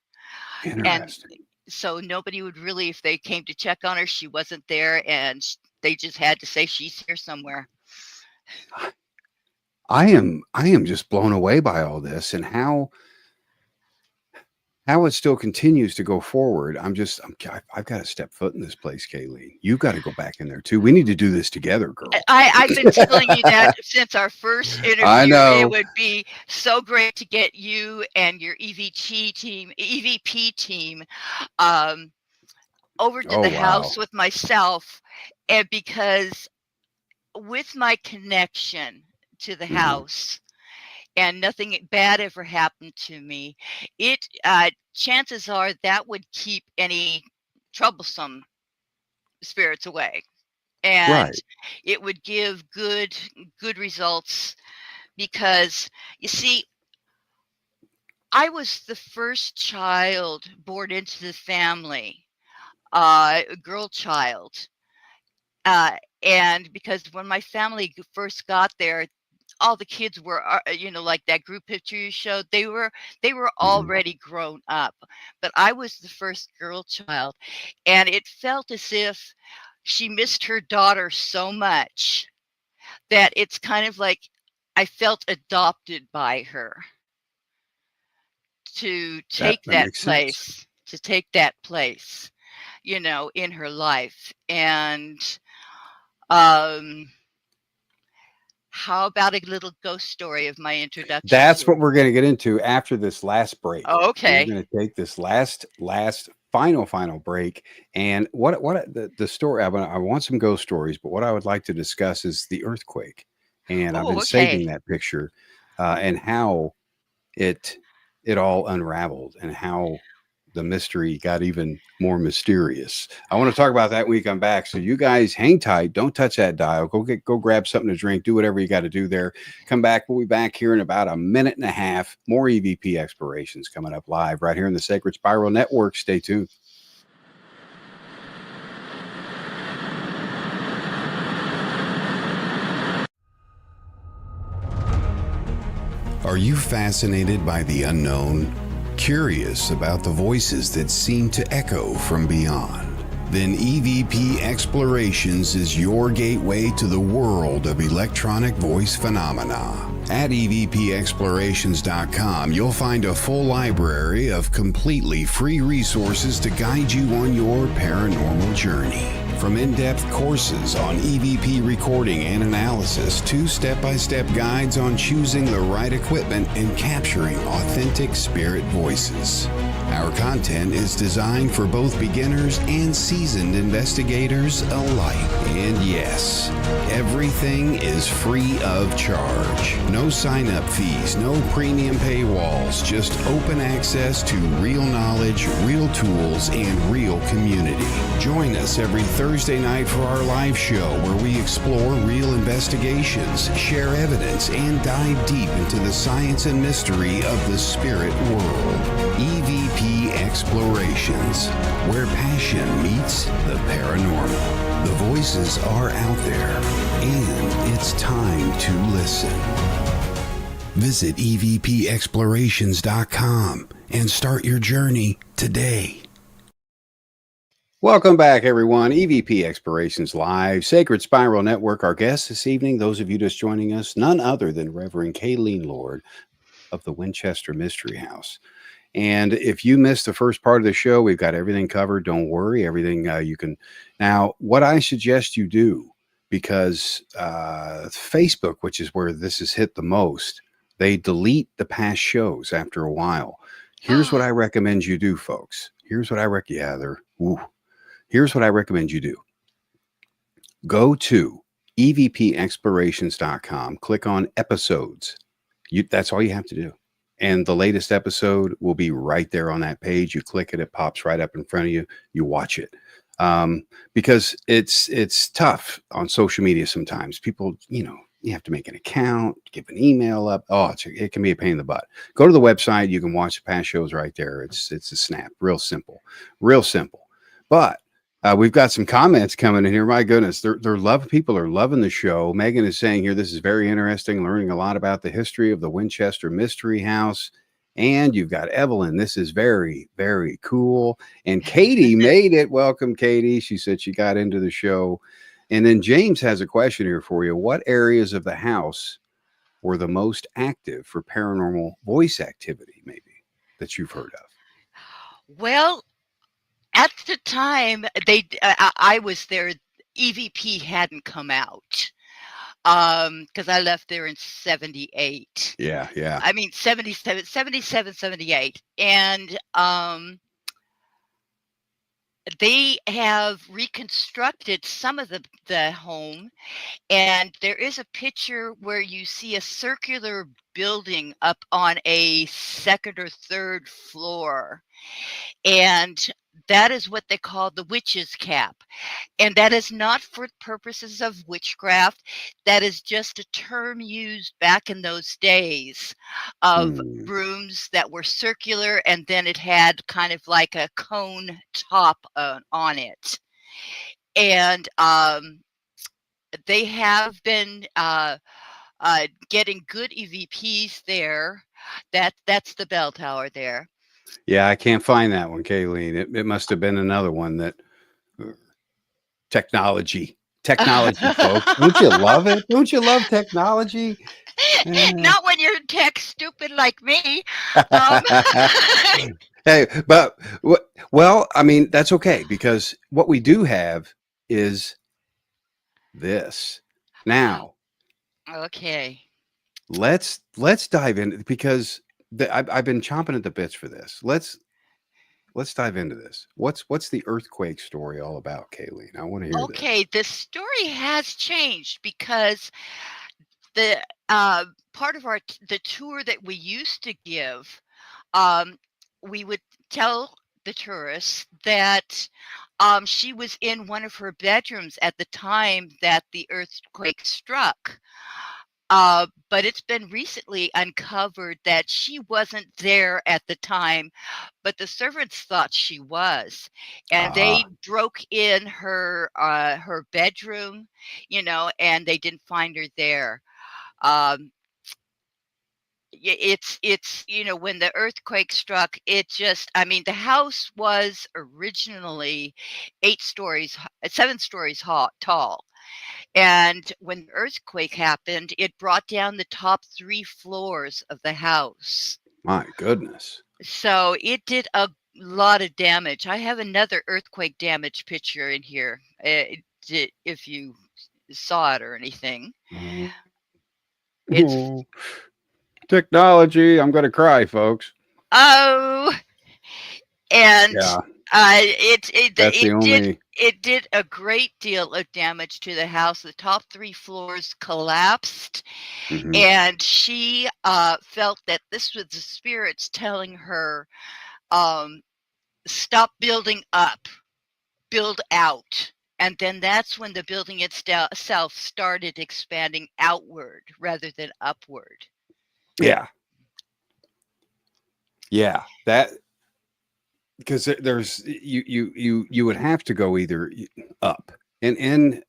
Speaker 5: And
Speaker 4: Interesting.
Speaker 5: so nobody would really, if they came to check on her, she wasn't there, and they just had to say she's here somewhere.
Speaker 4: I am just blown away by all this and how how it still continues to go forward. I've got to step foot in this place, Kaelene. You've got to go back in there too. We need to do this together, girl.
Speaker 5: I've been telling you that since our first interview.
Speaker 4: I know.
Speaker 5: It would be so great to get you and your EVP team over to
Speaker 4: Oh,
Speaker 5: the
Speaker 4: wow.
Speaker 5: house with myself, and because with my connection to the house and nothing bad ever happened to me, it chances are that would keep any troublesome spirits away, and
Speaker 4: Right.
Speaker 5: it would give good results, because you see, I was the first child born into the family, a girl child. And because when my family first got there, all the kids were, like that group picture you showed, they were already grown up. But I was the first girl child, and it felt as if she missed her daughter so much that it's kind of like I felt adopted by her to
Speaker 4: That
Speaker 5: take that
Speaker 4: makes sense.
Speaker 5: place, in her life. And um how about a little ghost story of my introduction
Speaker 4: That's
Speaker 5: to
Speaker 4: what we're going to get into after this last break.
Speaker 5: Oh, okay.
Speaker 4: We're going to take this last final break. And what the story, I want some ghost stories, but what I would like to discuss is the earthquake. And I've been saving that picture and how it all unraveled and how the mystery got even more mysterious. I want to talk about that when we come back. So you guys hang tight. Don't touch that dial. Go grab something to drink. Do whatever you got to do there. Come back. We'll be back here in about a minute and a half. More EVP Explorations coming up live right here in the Sacred Spiral Network. Stay tuned. Are you fascinated by the unknown? Curious about the voices that seem to echo from beyond? Then EVP Explorations is your gateway to the world of electronic voice phenomena. At EVPExplorations.com, you'll find a full library of completely free resources to guide you on your paranormal journey. From in-depth courses on EVP recording and analysis to step-by-step guides on choosing the right equipment and capturing authentic spirit voices. Our content is designed for both beginners and seasoned investigators alike. And yes, everything is free of charge. No sign-up fees, no premium paywalls, just open access to real knowledge, real tools, and real community. Join us every Thursday night for our live show where we explore real investigations, share evidence, and dive deep into the science and mystery of the spirit world. EVP Explorations, where passion meets the paranormal. The voices are out there, and it's time to listen. Visit EVPExplorations.com and start your journey today. Welcome back, everyone. EVP Explorations Live, Sacred Spiral Network. Our guest this evening, those of you just joining us, none other than Reverend Kalean Lord of the Winchester Mystery House. And if you missed the first part of the show, we've got everything covered. Don't worry, everything you can. Now, what I suggest you do, because Facebook, which is where this is hit the most, they delete the past shows after a while. Here's what I recommend you do, folks. Here's what I Here's what I recommend you do. Go to EVPExplorations.com, click on episodes. That's all you have to do. And the latest episode will be right there on that page. You click it, it pops right up in front of you. You watch it. Because it's tough on social media sometimes. People, you have to make an account, give an email up. Oh, it can be a pain in the butt. Go to the website. You can watch the past shows right there. It's a snap. Real simple. But we've got some comments coming in here. My goodness, people are loving the show. Megan is saying here, this is very interesting, learning a lot about the history of the Winchester Mystery House. And you've got Evelyn. This is very, very cool. And Katie made it. Welcome, Katie. She said she got into the show. And then James has a question here for you. What areas of the house were the most active for paranormal voice activity, maybe, that you've heard of?
Speaker 5: Well, at the time I was there, EVP hadn't come out, because I left there in 78.
Speaker 4: Yeah, yeah.
Speaker 5: I mean, 77, 78. And they have reconstructed some of the home, and there is a picture where you see a circular building up on a second or third floor, and that is what they call the witch's cap. And that is not for purposes of witchcraft. That is just a term used back in those days of
Speaker 4: Hmm.
Speaker 5: rooms that were circular, and then it had kind of like a cone top on it. And they have been getting good EVPs there. That's the bell tower there.
Speaker 4: Yeah, I can't find that one, Kaelene. It must have been another one that technology, folks. Don't you love it? Don't you love technology?
Speaker 5: Not when you're tech stupid like me. Um,
Speaker 4: Hey, but well, I mean, that's okay because what we do have is this. Now,
Speaker 5: okay.
Speaker 4: let's dive in because I've been chomping at the bits for this. Let's dive into this. What's the earthquake story all about, Kaelene? I want to hear this.
Speaker 5: Okay, the story has changed because the part of the tour that we used to give, um, we would tell the tourists that she was in one of her bedrooms at the time that the earthquake struck. But it's been recently uncovered that she wasn't there at the time, but the servants thought she was, and they
Speaker 4: Ah,
Speaker 5: broke in her bedroom, and they didn't find her there. Um, it's when the earthquake struck, it just, I mean, the house was originally 7 stories tall. And when the earthquake happened, it brought down the top 3 floors of the house.
Speaker 4: my goodness.
Speaker 5: So it did a lot of damage. I have another earthquake damage picture in here, if you saw it or anything. It's
Speaker 4: Oh, technology. I'm going to cry, folks.
Speaker 5: oh, and
Speaker 4: Yeah, that's the
Speaker 5: it did
Speaker 4: only.
Speaker 5: it did a great deal of damage to the house. The top 3 floors collapsed.
Speaker 4: Mhm.
Speaker 5: And she felt that this was the spirits telling her, um, stop building up, build out. And then that's when the building itself started expanding outward rather than upward.
Speaker 4: Yeah, yeah. That because there's you would have to go either up, and in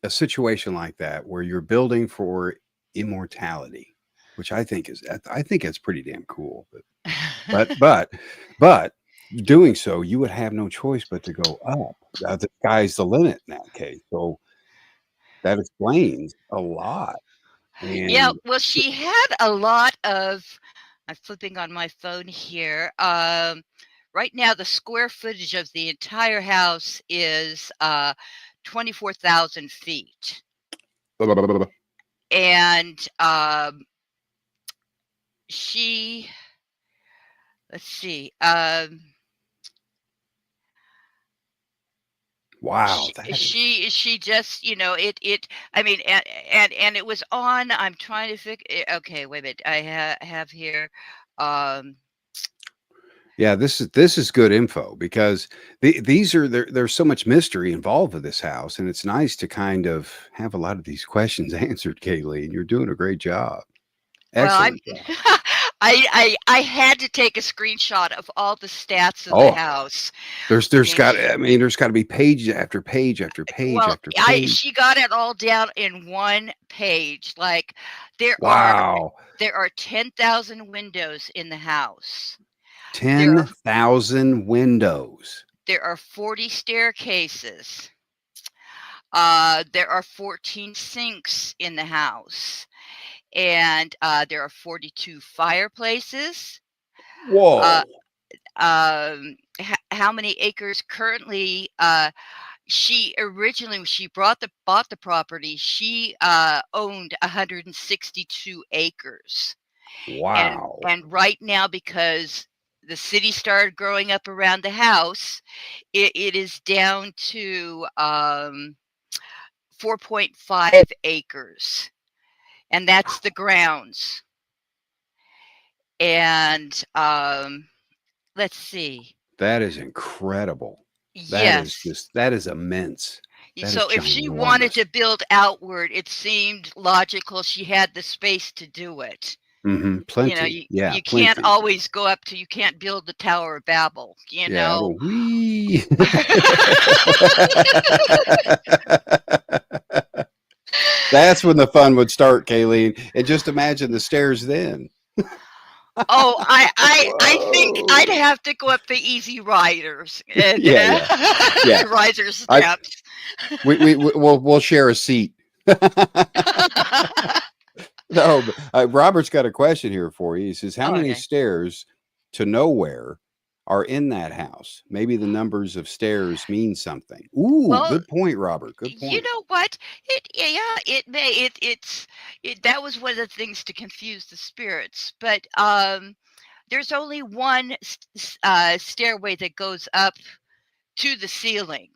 Speaker 4: a situation like that where you're building for immortality, which I think it's pretty damn cool. But doing so, you would have no choice but to go up. The sky's the limit in that case. So that explains a lot.
Speaker 5: Yeah,
Speaker 4: And
Speaker 5: well, she had a lot of. I'm flipping on my phone here. Right now, the square footage of the entire house is 24,000 feet. And she, let's see,
Speaker 4: wow, that is
Speaker 5: she just, I mean, and it was on. I'm trying to figure. Okay, wait a minute. I have here. Um,
Speaker 4: yeah, this is good info because these are there's so much mystery involved with this house, and it's nice to kind of have a lot of these questions answered, Kaylee, and you're doing a great job.
Speaker 5: well, I'm.
Speaker 4: Excellent job.
Speaker 5: I had to take a screenshot of all the stats of the
Speaker 4: Oh,
Speaker 5: house.
Speaker 4: there's got I mean there's got to be page after page after page
Speaker 5: Well,
Speaker 4: after
Speaker 5: I
Speaker 4: page.
Speaker 5: she got it all down in one page. Like there are
Speaker 4: Wow,
Speaker 5: there are 10,000 windows in the house. There are
Speaker 4: 10,000 windows.
Speaker 5: there are 40 staircases. There are 14 sinks in the house, and there are 42 fireplaces. Uh,
Speaker 4: Whoa.
Speaker 5: how many acres currently. She originally, when she bought the property, she owned 162 acres, and
Speaker 4: Wow.
Speaker 5: right now, because the city started growing up around the house, it is down to 4.5 acres, and that's the grounds. And let's see.
Speaker 4: That is incredible.
Speaker 5: Yes.
Speaker 4: That is immense. That is
Speaker 5: So if she wanted
Speaker 4: ginormous.
Speaker 5: to build outward, it seemed logical she had the space to do it. You know,
Speaker 4: Plenty. Yeah,
Speaker 5: you can't
Speaker 4: plenty.
Speaker 5: always go up to, you can't build the Tower of Babel, you
Speaker 4: Yeah,
Speaker 5: know.
Speaker 4: go wee. That's when the fun would start, Kaelene. And just imagine the stairs then.
Speaker 5: Oh, I think I'd
Speaker 4: Whoa.
Speaker 5: have to go up the easy riders and
Speaker 4: Yeah. Yeah.
Speaker 5: riser
Speaker 4: I
Speaker 5: steps.
Speaker 4: we'll share a seat. No, but, Robert's got a question here for you. He says, "How many
Speaker 5: Okay.
Speaker 4: stairs to nowhere are in that house? Maybe the numbers of stairs mean something." Ooh,
Speaker 5: Well,
Speaker 4: good point, Robert. Good
Speaker 5: you
Speaker 4: point.
Speaker 5: know what? It may that was one of the things to confuse the spirits. But there's only one stairway that goes up to the ceiling.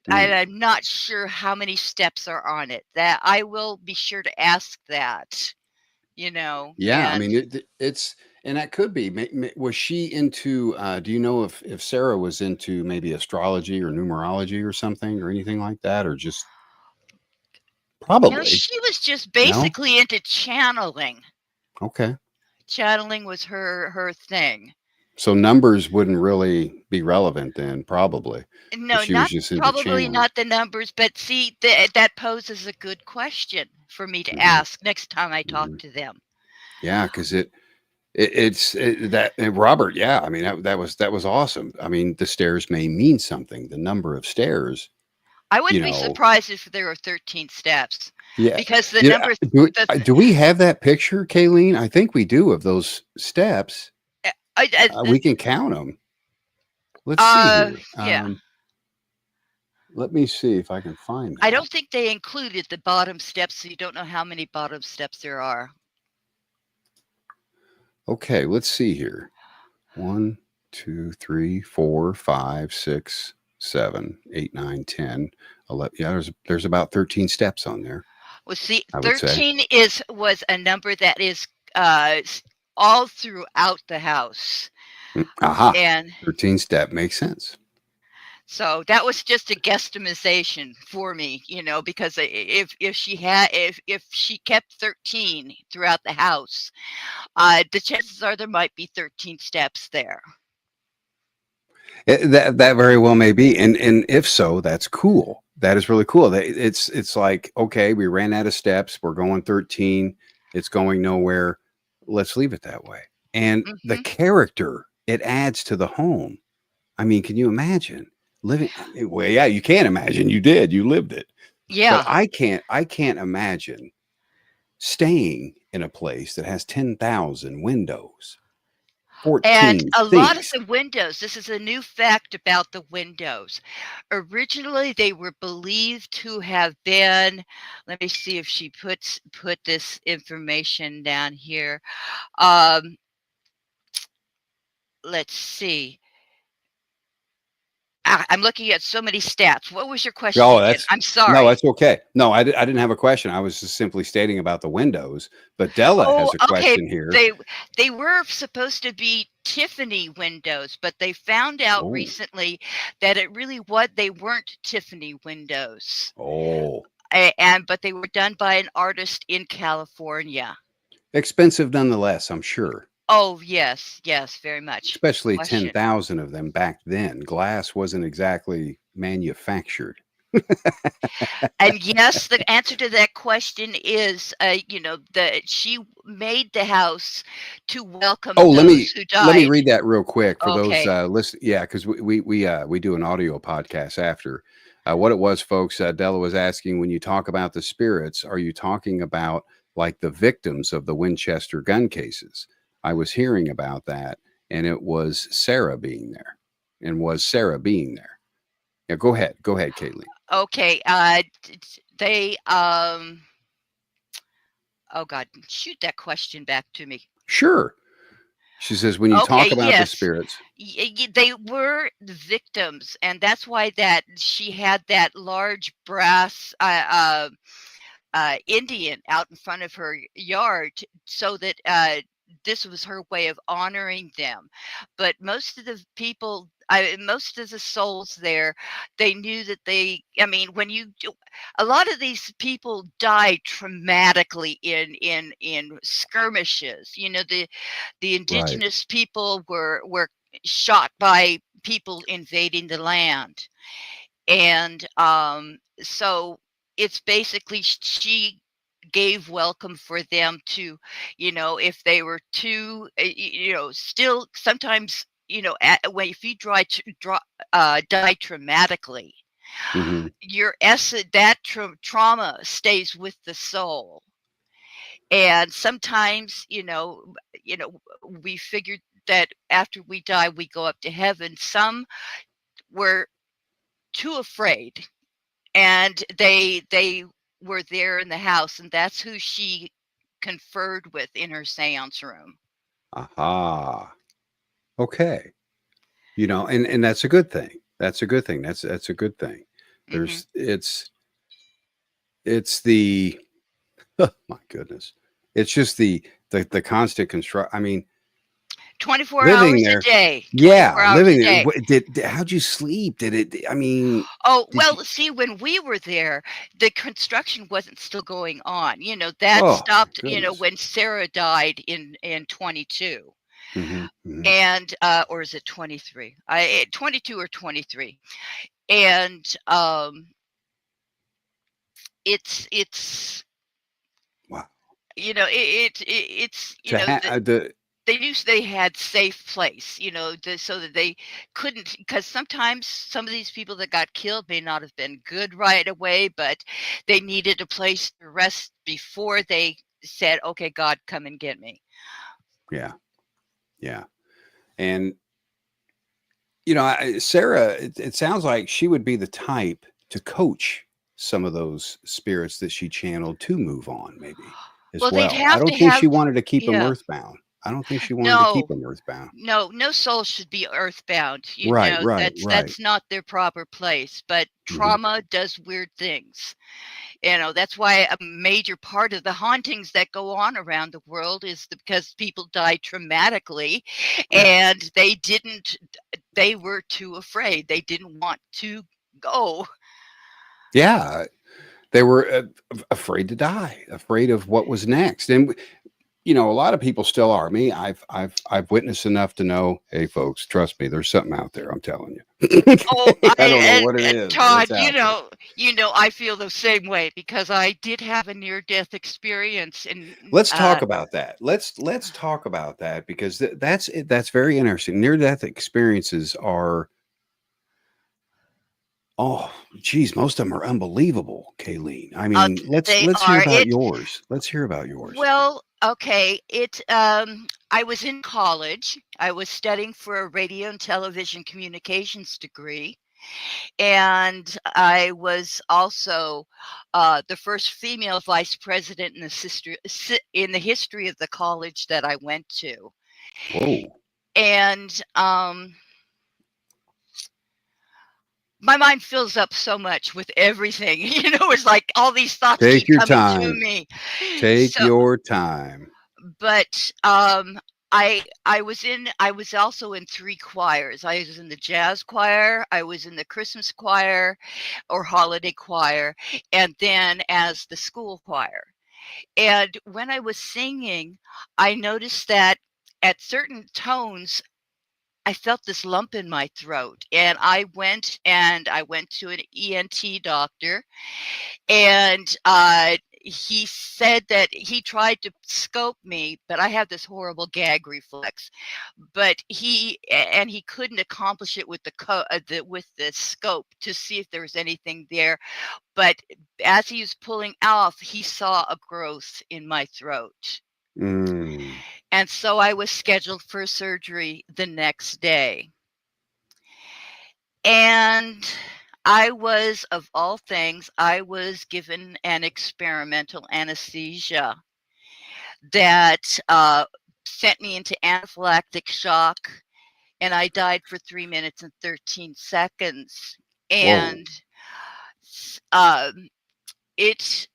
Speaker 5: And
Speaker 4: Mm.
Speaker 5: I'm not sure how many steps are on it. That I will be sure to ask that, you know.
Speaker 4: Yeah, I
Speaker 5: And
Speaker 4: mean it's and that could be. Was she into? Do you know if Sarah was into maybe astrology or numerology or something or anything like that, or just probably?
Speaker 5: she was just
Speaker 4: No.
Speaker 5: basically into channeling.
Speaker 4: Okay.
Speaker 5: Channeling was her thing.
Speaker 4: So numbers wouldn't really be relevant then, probably, if
Speaker 5: No,
Speaker 4: she was
Speaker 5: not
Speaker 4: just into
Speaker 5: probably
Speaker 4: channeling.
Speaker 5: not the numbers, but see, that poses a good question for me to
Speaker 4: Hmm.
Speaker 5: ask next time I talk
Speaker 4: Hmm.
Speaker 5: to them.
Speaker 4: Yeah, because that and Robert. Yeah, I mean that was awesome. I mean the stairs may mean something. The number of stairs,
Speaker 5: I
Speaker 4: you
Speaker 5: wouldn't be
Speaker 4: know.
Speaker 5: surprised if there were 13 steps,
Speaker 4: Yeah,
Speaker 5: because the
Speaker 4: yeah.
Speaker 5: numbers, the
Speaker 4: Do we have that picture, Kayleen? I think we do of those steps.
Speaker 5: I,
Speaker 4: We can count them. Let's see
Speaker 5: uh,
Speaker 4: here.
Speaker 5: yeah.
Speaker 4: Let me see if I can find
Speaker 5: I
Speaker 4: that.
Speaker 5: don't think they included the bottom steps, so you don't know how many bottom steps there are.
Speaker 4: Okay, let's see here. 1, 2, 3, 4, 5, 6, 7, 8, 9, 10, 11. Yeah, there's about 13 steps on there,
Speaker 5: Well, see,
Speaker 4: I would say.
Speaker 5: 13 was a number that is all throughout the house,
Speaker 4: Aha.
Speaker 5: and
Speaker 4: 13 step makes sense.
Speaker 5: so that was just a guesstimation for me, because if she kept 13 throughout the house, the chances are there might be 13 steps there.
Speaker 4: That very well may be, and if so, that's cool. That is really cool. It's like, okay, we ran out of steps. We're going 13. It's going nowhere. Let's leave it that way. And the
Speaker 5: Hmm.
Speaker 4: character it adds to the home. I mean, can you imagine living? Well, yeah, you can't imagine. You did. You lived it. But
Speaker 5: Yeah.
Speaker 4: I can't imagine staying in a place that has 10,000 windows,
Speaker 5: And
Speaker 4: 14
Speaker 5: a lot of
Speaker 4: sinks.
Speaker 5: the windows, this is a new fact about the windows. Originally, they were believed to have been, let me see if she put this information down here. Um, let's see. I'm looking at so many stats. What was your question
Speaker 4: Oh,
Speaker 5: again?
Speaker 4: that's
Speaker 5: I'm
Speaker 4: no,
Speaker 5: sorry.
Speaker 4: that's okay. No, I didn't have a question. I was just simply stating about the windows. But Della
Speaker 5: Oh,
Speaker 4: has a
Speaker 5: okay.
Speaker 4: question here.
Speaker 5: They were supposed to be Tiffany windows, but they found out
Speaker 4: Oh,
Speaker 5: recently that it really what they weren't Tiffany windows.
Speaker 4: oh,
Speaker 5: But they were done by an artist in California.
Speaker 4: expensive nonetheless, I'm sure.
Speaker 5: Oh, yes, yes, very much.
Speaker 4: Especially
Speaker 5: Question.
Speaker 4: 10,000 of them back then. Glass wasn't exactly manufactured.
Speaker 5: And yes, the answer to that question is, she made the house to welcome
Speaker 4: Oh,
Speaker 5: those who
Speaker 4: let me
Speaker 5: died.
Speaker 4: read that real quick for those
Speaker 5: Okay.
Speaker 4: listen. Yeah, because we do an audio podcast after. What it was, folks, Della was asking, when you talk about the spirits, are you talking about like the victims of the Winchester gun cases? I was hearing about that, and it was Sarah being there. And was Sarah being there? Yeah, go ahead, Kaelene.
Speaker 5: Okay. They oh God, shoot that question back to me.
Speaker 4: Sure. She says, when you
Speaker 5: Okay,
Speaker 4: talk about the
Speaker 5: yes.
Speaker 4: spirits,
Speaker 5: They were the victims, and that's why that she had that large brass Indian out in front of her yard, so that this was her way of honoring them. But most of the people, most of the souls there, they knew that I mean, a lot of these people died traumatically in skirmishes. You know, the
Speaker 4: right?
Speaker 5: indigenous people were shot by people invading the land, and so it's basically she gave welcome for them to, if they were too, still sometimes, when if you die traumatically,
Speaker 4: Hmm.
Speaker 5: your essence, that trauma stays with the soul. And sometimes, we figured that after we die we go up to heaven. Some were too afraid, and they were there in the house, and that's who she conferred with in her seance room.
Speaker 4: Aha. Okay. And that's a good thing. That's a good thing. That's a good thing.
Speaker 5: Hmm.
Speaker 4: There's it's the oh, my goodness. It's just the constant construct. I mean,
Speaker 5: 24
Speaker 4: living
Speaker 5: hours a
Speaker 4: there.
Speaker 5: day,
Speaker 4: Yeah,
Speaker 5: 24 hours a
Speaker 4: living there.
Speaker 5: day.
Speaker 4: How'd you sleep? Did it? I mean,
Speaker 5: Oh,
Speaker 4: did you?
Speaker 5: well, see, when we were there, the construction wasn't still going on. That
Speaker 4: Oh my
Speaker 5: stopped,
Speaker 4: goodness.
Speaker 5: when Sarah died in 22.
Speaker 4: Hmm. Hmm.
Speaker 5: And or is it 23? 22 or 23. And it's
Speaker 4: Wow.
Speaker 5: it's
Speaker 4: To the
Speaker 5: they knew they had safe place, so that they couldn't, because sometimes some of these people that got killed may not have been good right away, but they needed a place to rest before they said, okay, God, come and get me.
Speaker 4: yeah, yeah, and Sarah. It sounds like she would be the type to coach some of those spirits that she channeled to move on, maybe as
Speaker 5: Well, they'd
Speaker 4: well. I
Speaker 5: have to
Speaker 4: don't think she
Speaker 5: have,
Speaker 4: wanted to keep them
Speaker 5: yeah.
Speaker 4: earthbound. I don't think she wanted to keep
Speaker 5: No,
Speaker 4: them earthbound.
Speaker 5: no soul should be earthbound.
Speaker 4: Right, right, right.
Speaker 5: That's not their proper place. But
Speaker 4: Hmm.
Speaker 5: trauma does weird things. That's why a major part of the hauntings that go on around the world is because people die traumatically,
Speaker 4: Yeah,
Speaker 5: and they were too afraid. They didn't want to go.
Speaker 4: yeah. They were afraid to die, afraid of what was next, and a lot of people still are. Me, I've witnessed enough to know. Hey, folks, trust me. There's something out there. I'm telling you.
Speaker 5: Oh,
Speaker 4: I don't know what it is, but
Speaker 5: Todd,
Speaker 4: it's out there.
Speaker 5: I feel the same way because I did have a near-death experience, and
Speaker 4: Let's talk about that. Let's talk about that because that's very interesting. Near death experiences are, oh, geez, most of them are unbelievable, Kaelene. I mean,
Speaker 5: they
Speaker 4: let's hear
Speaker 5: are
Speaker 4: about
Speaker 5: it.
Speaker 4: yours. Let's hear about yours.
Speaker 5: Well, okay. I was in college. I was studying for a radio and television communications degree, and I was also the first female vice president in the history of the college that I went to.
Speaker 4: Whoa.
Speaker 5: And my mind fills up so much with everything. It's like all these thoughts
Speaker 4: Take
Speaker 5: keep
Speaker 4: your
Speaker 5: coming to
Speaker 4: time.
Speaker 5: me.
Speaker 4: Take
Speaker 5: So,
Speaker 4: your time.
Speaker 5: but I was also in three choirs. I was in the jazz choir, I was in the Christmas choir or holiday choir, and then as the school choir. And when I was singing, I noticed that at certain tones I felt this lump in my throat, and I went to an ENT doctor, and he said that he tried to scope me, but I have this horrible gag reflex. But he couldn't accomplish it with with the scope to see if there was anything there. But as he was pulling off, he saw a growth in my throat.
Speaker 4: Mm.
Speaker 5: And so I was scheduled for surgery the next day. And I was, of all things, I was given an experimental anesthesia that sent me into anaphylactic shock, and I died for 3 minutes and 13 seconds.
Speaker 4: Whoa.
Speaker 5: And um, it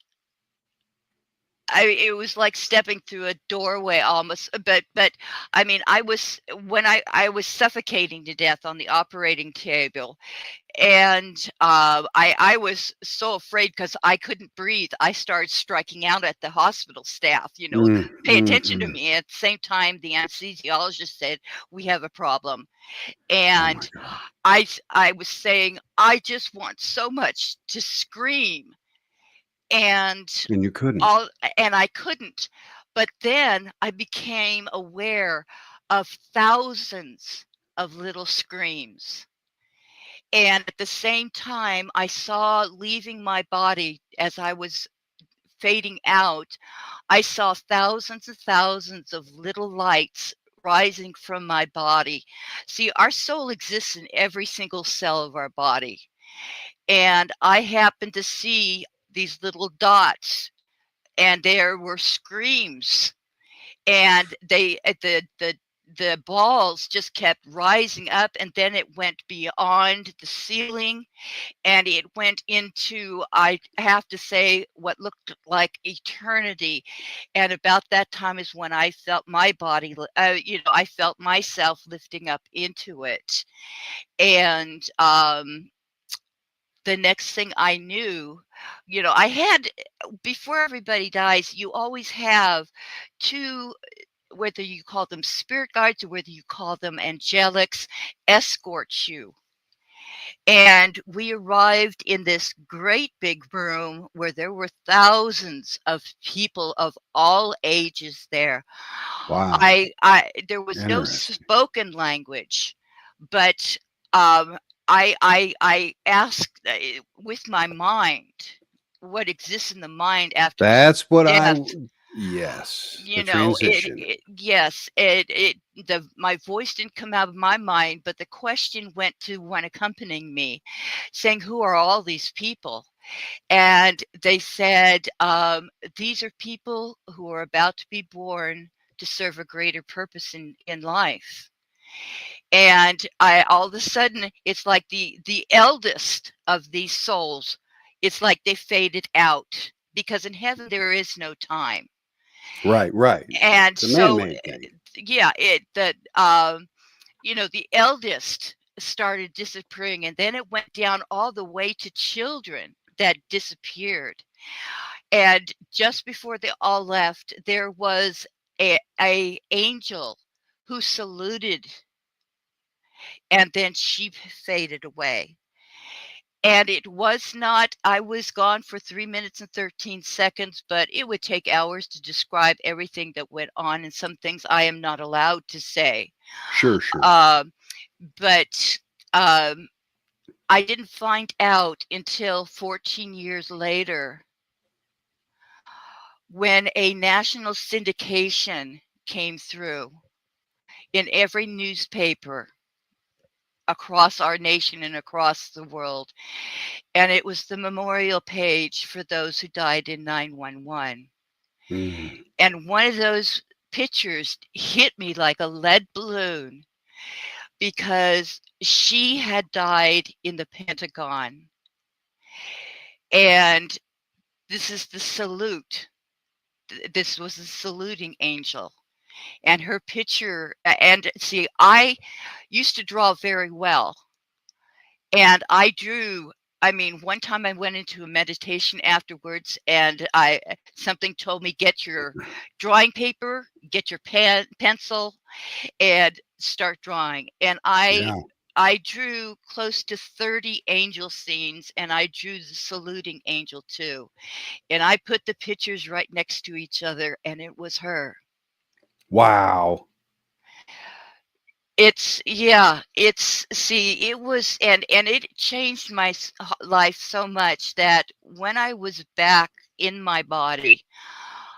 Speaker 5: it was like stepping through a doorway almost, but I mean, I was suffocating to death on the operating table, and I was so afraid because I couldn't breathe. I started striking out at the hospital staff,
Speaker 4: Mm,
Speaker 5: pay
Speaker 4: mm,
Speaker 5: attention to
Speaker 4: mm.
Speaker 5: me. At the same time, the anesthesiologist said, "We have a problem,"
Speaker 4: Oh my
Speaker 5: and
Speaker 4: God.
Speaker 5: I was saying, "I just want so much to scream," and
Speaker 4: And you couldn't.
Speaker 5: all and I couldn't. But then I became aware of thousands of little screams. And at the same time, I saw leaving my body as I was fading out, I saw thousands and thousands of little lights rising from my body. See, our soul exists in every single cell of our body. And I happened to see these little dots, and there were screams, and the balls just kept rising up, and then it went beyond the ceiling, and it went into, I have to say, what looked like eternity. And about that time is when I felt my body, I felt myself lifting up into it. And the next thing I knew, I had, before everybody dies, you always have two, whether you call them spirit guides or whether you call them angelics, escort you. And we arrived in this great big room where there were thousands of people of all ages there.
Speaker 4: Wow.
Speaker 5: There was no
Speaker 4: Interesting.
Speaker 5: spoken language, but um, I asked with my mind what exists in the mind after
Speaker 4: That's what
Speaker 5: death.
Speaker 4: yes, the transition.
Speaker 5: Yes, my voice didn't come out of my mind, but the question went to one accompanying me, saying, "Who are all these people?" And they said, "These are people who are about to be born to serve a greater purpose in life." And all of a sudden, it's like the eldest of these souls, it's like they faded out, because in heaven there is no time.
Speaker 4: Right, right.
Speaker 5: And
Speaker 4: It's a
Speaker 5: so,
Speaker 4: man-made thing.
Speaker 5: yeah, the eldest started disappearing, and then it went down all the way to children that disappeared. And just before they all left, there was a angel who saluted, and then she faded away. And it was not, I was gone for 3 minutes and 13 seconds, but it would take hours to describe everything that went on, and some things I am not allowed to say.
Speaker 4: Sure, sure.
Speaker 5: Um, but um, I didn't find out until 14 years later, when a national syndication came through in every newspaper across our nation and across the world. And it was the memorial page for those who died in 9/11.
Speaker 4: Mm.
Speaker 5: And one of those pictures hit me like a lead balloon, because she had died in the Pentagon. And this is the salute. This was a saluting angel. And her picture, and see, I used to draw very well. And I drew, I mean, one time I went into a meditation afterwards, and something told me, get your drawing paper, get your pencil, and start drawing. And
Speaker 4: Yeah.
Speaker 5: I drew close to 30 angel scenes, and I drew the saluting angel too. And I put the pictures right next to each other, and it was her.
Speaker 4: Wow.
Speaker 5: See, it was, and it changed my life so much that when I was back in my body,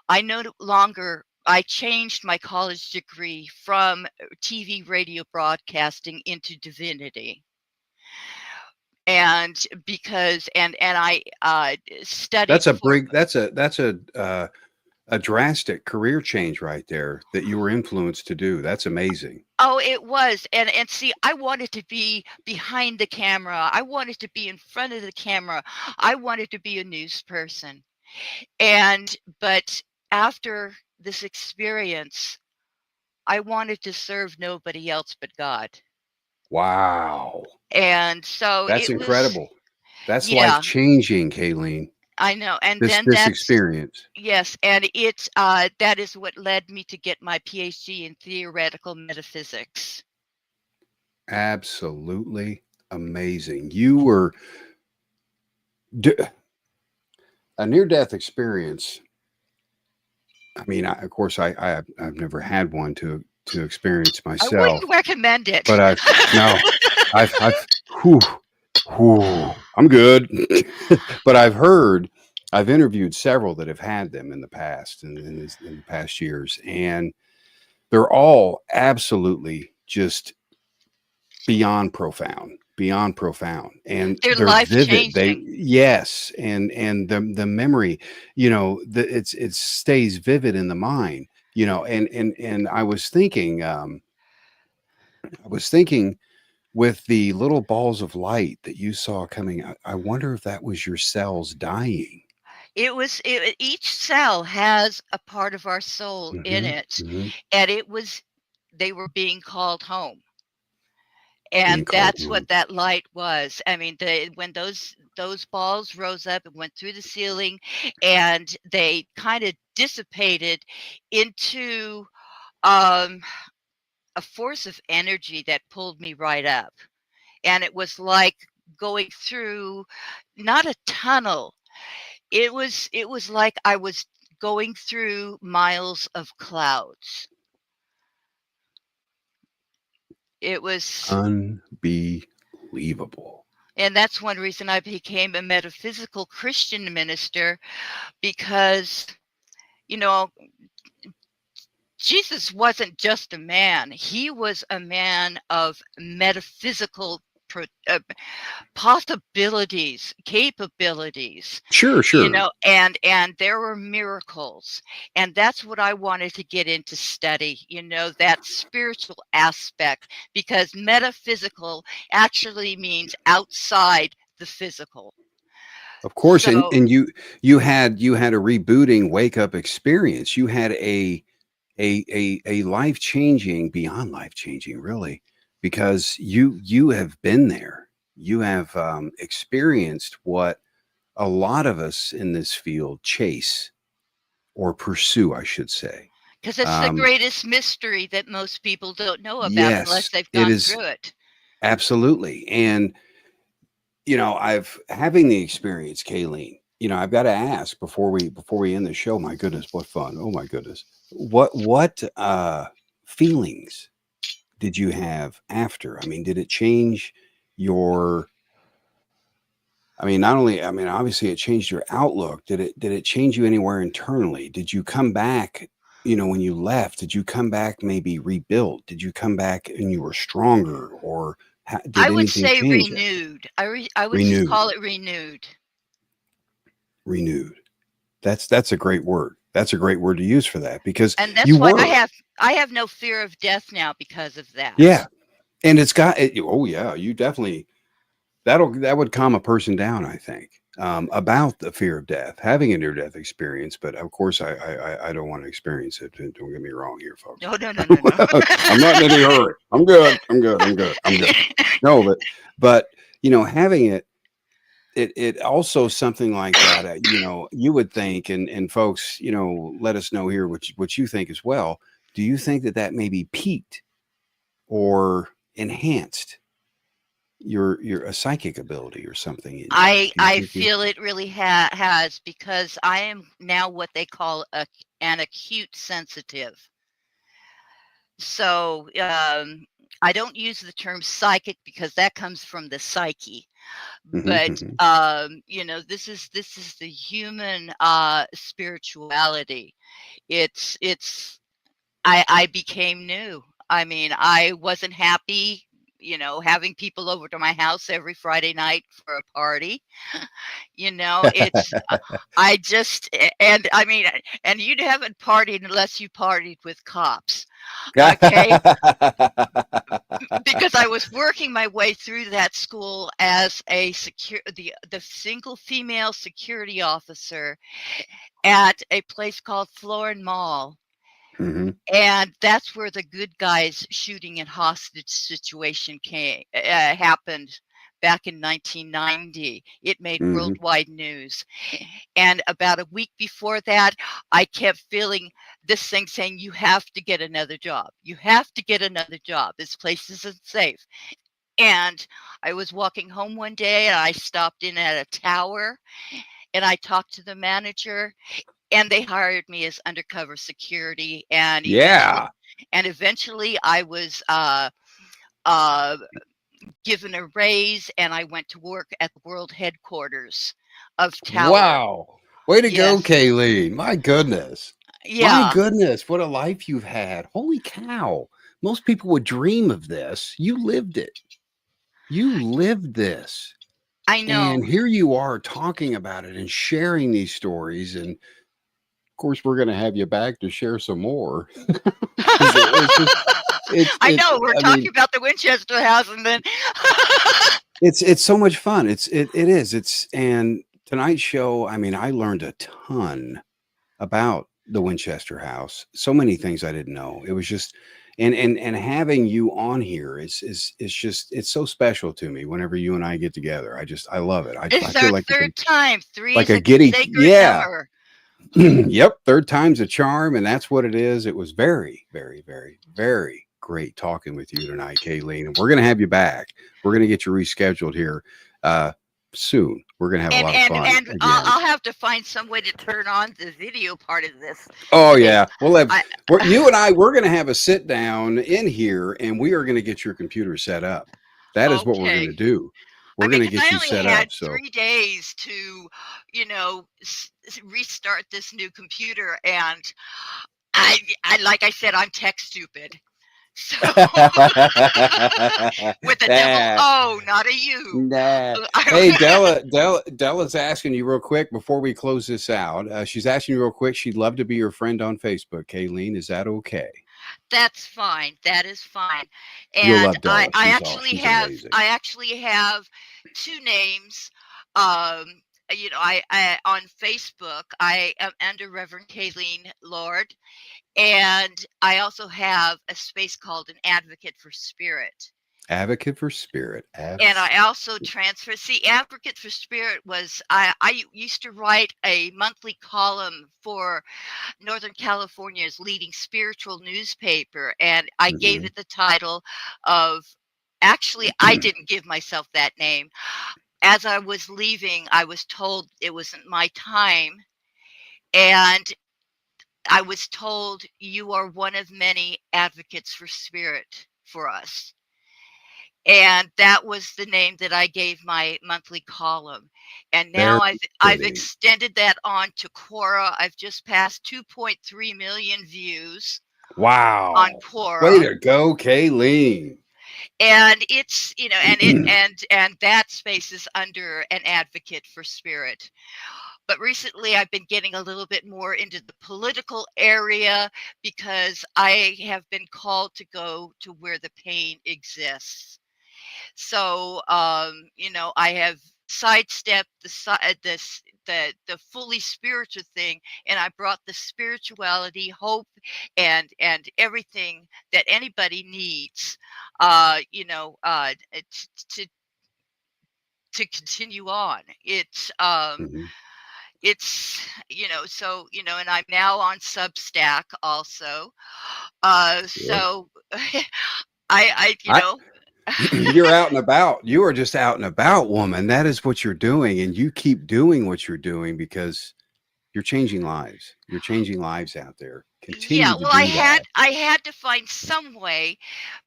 Speaker 5: I no longer I changed my college degree from TV radio broadcasting into divinity. And because I studied
Speaker 4: That's a
Speaker 5: for
Speaker 4: big. That's a drastic career change right there that you were influenced to do. That's amazing.
Speaker 5: oh, it was. And see, I wanted to be behind the camera. I wanted to be in front of the camera. I wanted to be a news person. But after this experience, I wanted to serve nobody else but God.
Speaker 4: Wow,
Speaker 5: And so
Speaker 4: that's
Speaker 5: it was,
Speaker 4: incredible. That's life
Speaker 5: yeah,
Speaker 4: changing, Kaelene.
Speaker 5: I know. And
Speaker 4: This
Speaker 5: then
Speaker 4: this
Speaker 5: that's,
Speaker 4: experience.
Speaker 5: yes, and it's that is what led me to get my PhD in theoretical metaphysics.
Speaker 4: Absolutely amazing. You were d- a near death experience. I mean, of course, I've never had one to experience
Speaker 5: I
Speaker 4: myself,
Speaker 5: wouldn't recommend it.
Speaker 4: but I've no, I've whew, whew, I'm good. But I've interviewed several that have had them in the past and in the past years, and they're all absolutely just beyond profound, and
Speaker 5: They're
Speaker 4: they're
Speaker 5: life
Speaker 4: vivid. They,
Speaker 5: changing.
Speaker 4: yes, and the memory, it stays vivid in the mind, and I was thinking with the little balls of light that you saw coming, I wonder if that was your cells dying.
Speaker 5: Each cell has a part of our soul in
Speaker 4: Hmm.
Speaker 5: it,
Speaker 4: Hmm.
Speaker 5: and they were being called home. And
Speaker 4: Being called
Speaker 5: that's
Speaker 4: home.
Speaker 5: what that light was. I mean, when those balls rose up and went through the ceiling, and they kind of dissipated into um, a force of energy that pulled me right up. And it was like going through not a tunnel. It was like I was going through miles of clouds. It was,
Speaker 4: Unbelievable.
Speaker 5: and that's one reason I became a metaphysical Christian minister, because, you know, Jesus wasn't just a man. He was a man of metaphysical possibilities, capabilities,
Speaker 4: Sure, sure.
Speaker 5: and there were miracles. And that's what I wanted to get into study, that spiritual aspect, because metaphysical actually means outside the physical.
Speaker 4: Of course, and
Speaker 5: So
Speaker 4: and you had a rebooting wake up experience. You had a life changing, beyond life changing, really, because you have been there. You have experienced what a lot of us in this field chase or pursue, I should say.
Speaker 5: because it's the
Speaker 4: Um,
Speaker 5: greatest mystery that most people don't know about unless
Speaker 4: yes,
Speaker 5: they've
Speaker 4: it
Speaker 5: gone
Speaker 4: is
Speaker 5: through it.
Speaker 4: absolutely, and I've having the experience, Kaelene. I've got to ask before we end the show. My goodness, what fun! Oh my goodness, what feelings did you have after? I mean, did it change your? I mean, not only, I mean, obviously it changed your outlook. Did it change you anywhere internally? Did you come back? When you left, did you come back maybe rebuilt? Did you come back and you were stronger, or
Speaker 5: I
Speaker 4: did
Speaker 5: would
Speaker 4: anything
Speaker 5: say
Speaker 4: change after?
Speaker 5: renewed. I would just
Speaker 4: Renewed,
Speaker 5: call it renewed.
Speaker 4: renewed. That's a great word. That's a great word to use for that, because
Speaker 5: And
Speaker 4: you
Speaker 5: that's why I
Speaker 4: were.
Speaker 5: have no fear of death now because of
Speaker 4: Yeah,
Speaker 5: that.
Speaker 4: and it's got it. Oh yeah, you definitely, that would calm a person down, I think, about the fear of death, having a near death experience. But of course, I don't want to experience it. Don't get me wrong here, folks.
Speaker 5: No, no, no, no, no.
Speaker 4: I'm not in any hurry. I'm good. I'm good. I'm good. I'm good. No, but having it also something like that. You would think, and folks, let us know here what you think as well. Do you think that maybe peaked or enhanced your a psychic ability or something in you?
Speaker 5: I
Speaker 4: Do you
Speaker 5: I
Speaker 4: think you?
Speaker 5: feel it really has, because I am now what they call an acute sensitive. So I don't use the term psychic because that comes from the psyche. But
Speaker 4: Mhm.
Speaker 5: this is the human spirituality. It's I became new. I mean, I wasn't happy, having people over to my house every Friday night for a party. It's I just and I mean, and you haven't partied unless you partied with cops. Okay? Because I was working my way through that school as the single female security officer at a place called Florin Mall.
Speaker 4: Mhm.
Speaker 5: And that's where the good guys shooting and hostage situation happened back in 1990. It made
Speaker 4: Mhm.
Speaker 5: worldwide news. And about a week before that, I kept feeling this thing saying, you have to get another job. You have to get another job. This place isn't safe. And I was walking home one day and I stopped in at a tower and I talked to the manager and they hired me as undercover security, and
Speaker 4: Yeah.
Speaker 5: eventually I was uh, given a raise and I went to work at the world headquarters of Tower.
Speaker 4: Wow. Way to go,
Speaker 5: Yes.
Speaker 4: Kaelene. My goodness. My
Speaker 5: Yeah.
Speaker 4: goodness. What a life you've had. Holy cow. Most people would dream of this. You lived it. You lived this.
Speaker 5: I know.
Speaker 4: And here you are talking about it and sharing these stories. And of course, we're going to have you back to share some more. 'Cause it's just,
Speaker 5: I know. We're
Speaker 4: I
Speaker 5: talking
Speaker 4: mean,
Speaker 5: about the Winchester House, and then
Speaker 4: it's so much fun. It is. And tonight's show, I mean, I learned a ton about the Winchester House. So many things I didn't know. It was just and having you on here is just it's so special to me whenever you and I get together. I love it. I
Speaker 5: it's
Speaker 4: feel
Speaker 5: our
Speaker 4: like
Speaker 5: third time. Three
Speaker 4: like
Speaker 5: is
Speaker 4: a
Speaker 5: a
Speaker 4: giddy
Speaker 5: sacred
Speaker 4: yeah.
Speaker 5: number.
Speaker 4: Yep, third time's a charm, and that's what it is. It was very, very, very, very great talking with you tonight, Kaelene. And we're gonna have you back. We're gonna get you rescheduled here soon. We're gonna have a
Speaker 5: And
Speaker 4: lot of
Speaker 5: and
Speaker 4: fun
Speaker 5: and
Speaker 4: again.
Speaker 5: I'll have to find some way to turn on the video part of this
Speaker 4: Oh
Speaker 5: because
Speaker 4: yeah, we'll have
Speaker 5: I
Speaker 4: you and I. We're going to have a sit down in here, and we are going to get your computer set up. That is what we're going
Speaker 5: okay.
Speaker 4: to do.
Speaker 5: I
Speaker 4: We're
Speaker 5: mean,
Speaker 4: going to
Speaker 5: because
Speaker 4: get
Speaker 5: I
Speaker 4: you
Speaker 5: only
Speaker 4: set
Speaker 5: had
Speaker 4: up. So
Speaker 5: 3 days to, restart this new computer, and like I said, I'm tech stupid. So with a double
Speaker 4: nah,
Speaker 5: O, not a U.
Speaker 4: nah. Hey, Della's asking you real quick before we close this out. She's asking you real quick. She'd love to be your friend on Facebook. Kaelene, is that okay?
Speaker 5: That's fine. That is fine.
Speaker 4: You'll
Speaker 5: And
Speaker 4: love Della. She's amazing.
Speaker 5: I actually have two names. Um, I on Facebook I am under Reverend Kalean Lord, and I also have a space called an Advocate for Spirit.
Speaker 4: Advocate for Spirit.
Speaker 5: And I also transfer. See, Advocate for Spirit was I used to write a monthly column for Northern California's leading spiritual newspaper, and I gave
Speaker 4: Mhm.
Speaker 5: it the title of. Actually, I didn't give myself that name. As I was leaving, I was told it wasn't my time, and I was told you are one of many advocates for spirit for us. And that was the name that I gave my monthly column. And
Speaker 4: Very
Speaker 5: now I've
Speaker 4: fitting.
Speaker 5: extended that on to Quora. I've just passed 2.3 million views on
Speaker 4: Wow. Way
Speaker 5: Quora.
Speaker 4: to go, Kaelene.
Speaker 5: And it's, and that space is under an Advocate for Spirit. But recently I've been getting a little bit more into the political area because I have been called to go to where the pain exists. So, I have sidestepped the fully spiritual thing, and I brought the spirituality, hope, and everything that anybody needs, to continue on.
Speaker 4: Mhm.
Speaker 5: It's so and I'm now on Substack also.
Speaker 4: Good.
Speaker 5: So I
Speaker 4: I you're out and about. You are just out and about, woman. That is what you're doing, and you keep doing what you're doing because You're changing lives. You're changing lives out there.
Speaker 5: Yeah,
Speaker 4: Continue to
Speaker 5: well,
Speaker 4: do that.
Speaker 5: I had to find some way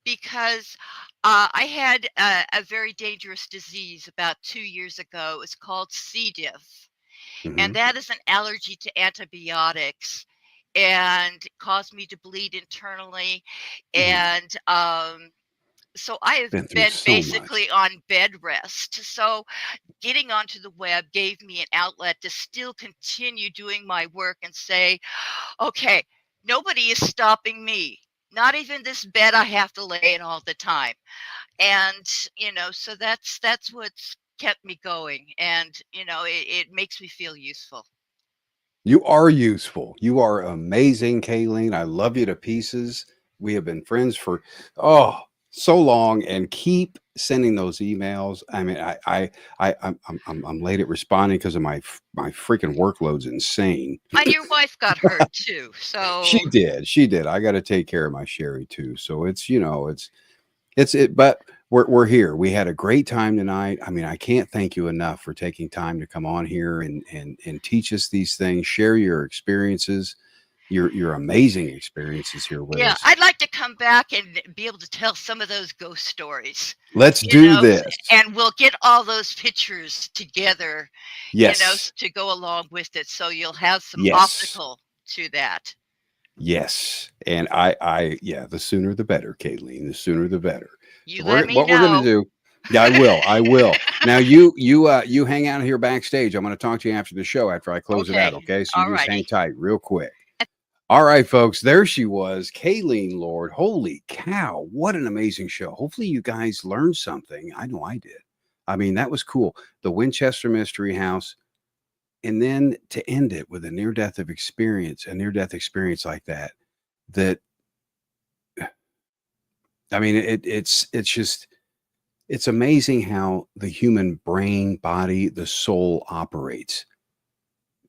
Speaker 5: because I had a very dangerous disease about 2 years ago. It was called C. diff, and
Speaker 4: Hmm.
Speaker 5: that is an allergy to antibiotics, and it caused me to bleed internally, and so I have
Speaker 4: Been through
Speaker 5: been
Speaker 4: so much.
Speaker 5: basically on bed rest. So getting onto the web gave me an outlet to still continue doing my work and say, okay, nobody is stopping me. Not even this bed I have to lay in all the time. And, so that's what's kept me going. And, it makes me feel useful.
Speaker 4: You are useful. You are amazing, Kaelene. I love you to pieces. We have been friends for so long, and keep sending those emails. I mean, I'm late at responding because of my freaking workload's insane.
Speaker 5: And your wife got hurt too.
Speaker 4: She
Speaker 5: So
Speaker 4: did. She did. I got to take care of my Sherry too. So it's it. But we're here. We had a great time tonight. I mean, I can't thank you enough for taking time to come on here and teach us these things, share your experiences, your amazing experiences here with
Speaker 5: yeah,
Speaker 4: us.
Speaker 5: I'd like to come back and be able to tell some of those ghost stories,
Speaker 4: Let's
Speaker 5: you
Speaker 4: do
Speaker 5: know, s-
Speaker 4: this.
Speaker 5: and we'll get all those pictures together,
Speaker 4: Yes.
Speaker 5: to go along with it. So you'll have some
Speaker 4: Yes.
Speaker 5: optical to that.
Speaker 4: Yes. And yeah, the sooner the better, Kaelene. The sooner the better.
Speaker 5: You
Speaker 4: So
Speaker 5: let me
Speaker 4: what we're gonna
Speaker 5: know.
Speaker 4: do. Yeah, I will. I will. Now you hang out here backstage. I'm gonna talk to you after the show after I close it out.
Speaker 5: Okay.
Speaker 4: Okay. So you
Speaker 5: All
Speaker 4: just hang
Speaker 5: righty.
Speaker 4: tight real quick. All right, folks. There she was, Kalean Lord. Holy cow. What an amazing show. Hopefully you guys learned something. I know I did. I mean, that was cool. The Winchester Mystery House. And then to end it with a a near death experience like that, that I mean, it's just it's amazing how the human brain, body, the soul operates.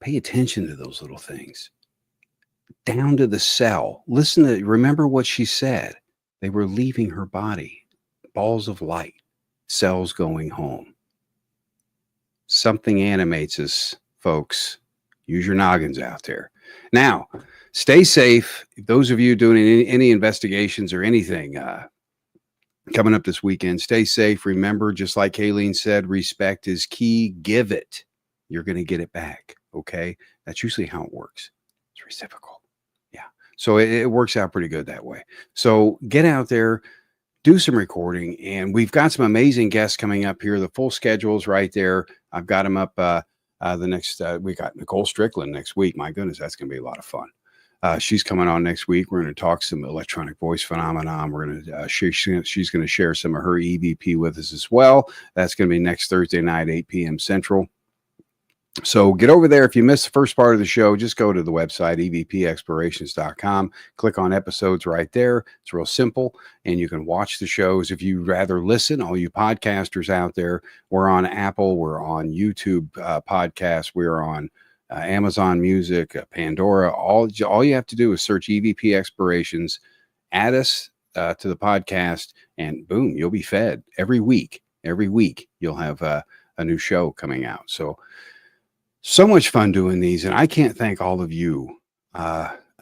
Speaker 4: Pay attention to those little things. Down to the cell. Remember what she said. They were leaving her body. Balls of light, cells going home. Something animates us, folks. Use your noggins out there. Now, stay safe. Those of you doing any investigations or anything, coming up this weekend, stay safe. Remember, just like Kaelene said, respect is key. Give it. You're going to get it back. Okay. That's usually how it works. It's reciprocal. Yeah. So it works out pretty good that way. So get out there, do some recording, and we've got some amazing guests coming up here. The full schedule's right there. I've got them up. We got Nicole Strickland next week. My goodness, that's going to be a lot of fun. She's coming on next week. We're going to talk some electronic voice phenomenon. We're going to she's going to share some of her EVP with us as well. That's going to be next Thursday night, 8 p.m. Central. So get over there. If you missed the first part of the show, just go to the website, evpexplorations.com. Click on episodes right there. It's real simple, and you can watch the shows. If you rather listen, all you podcasters out there, we're on Apple, we're on YouTube podcasts, we're on Amazon Music, Pandora. All you have to do is search EVP Explorations, add us to the podcast, and boom, you'll be fed every week. Every week, you'll have a new show coming out. So much fun doing these, and I can't thank all of you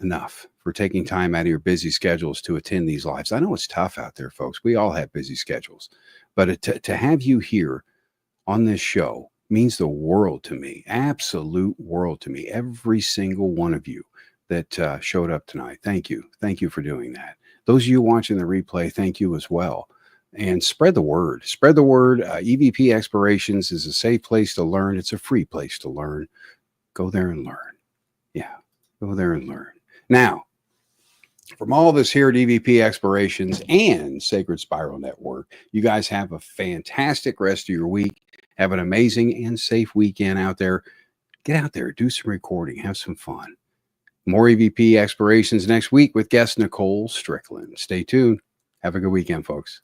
Speaker 4: enough for taking time out of your busy schedules to attend these lives. I know it's tough out there, folks. We all have busy schedules, but to have you here on this show means the world to me, absolute world to me. Every single one of you that showed up tonight, thank you. Thank you for doing that. Those of you watching the replay, thank you as well. And spread the word. Spread the word. EVP Explorations is a safe place to learn. It's a free place to learn. Go there and learn. Yeah, go there and learn. Now, from all of us here at EVP Explorations and Sacred Spiral Network, you guys have a fantastic rest of your week. Have an amazing and safe weekend out there. Get out there, do some recording, have some fun. More EVP Explorations next week with guest Nicole Strickland. Stay tuned. Have a good weekend, folks.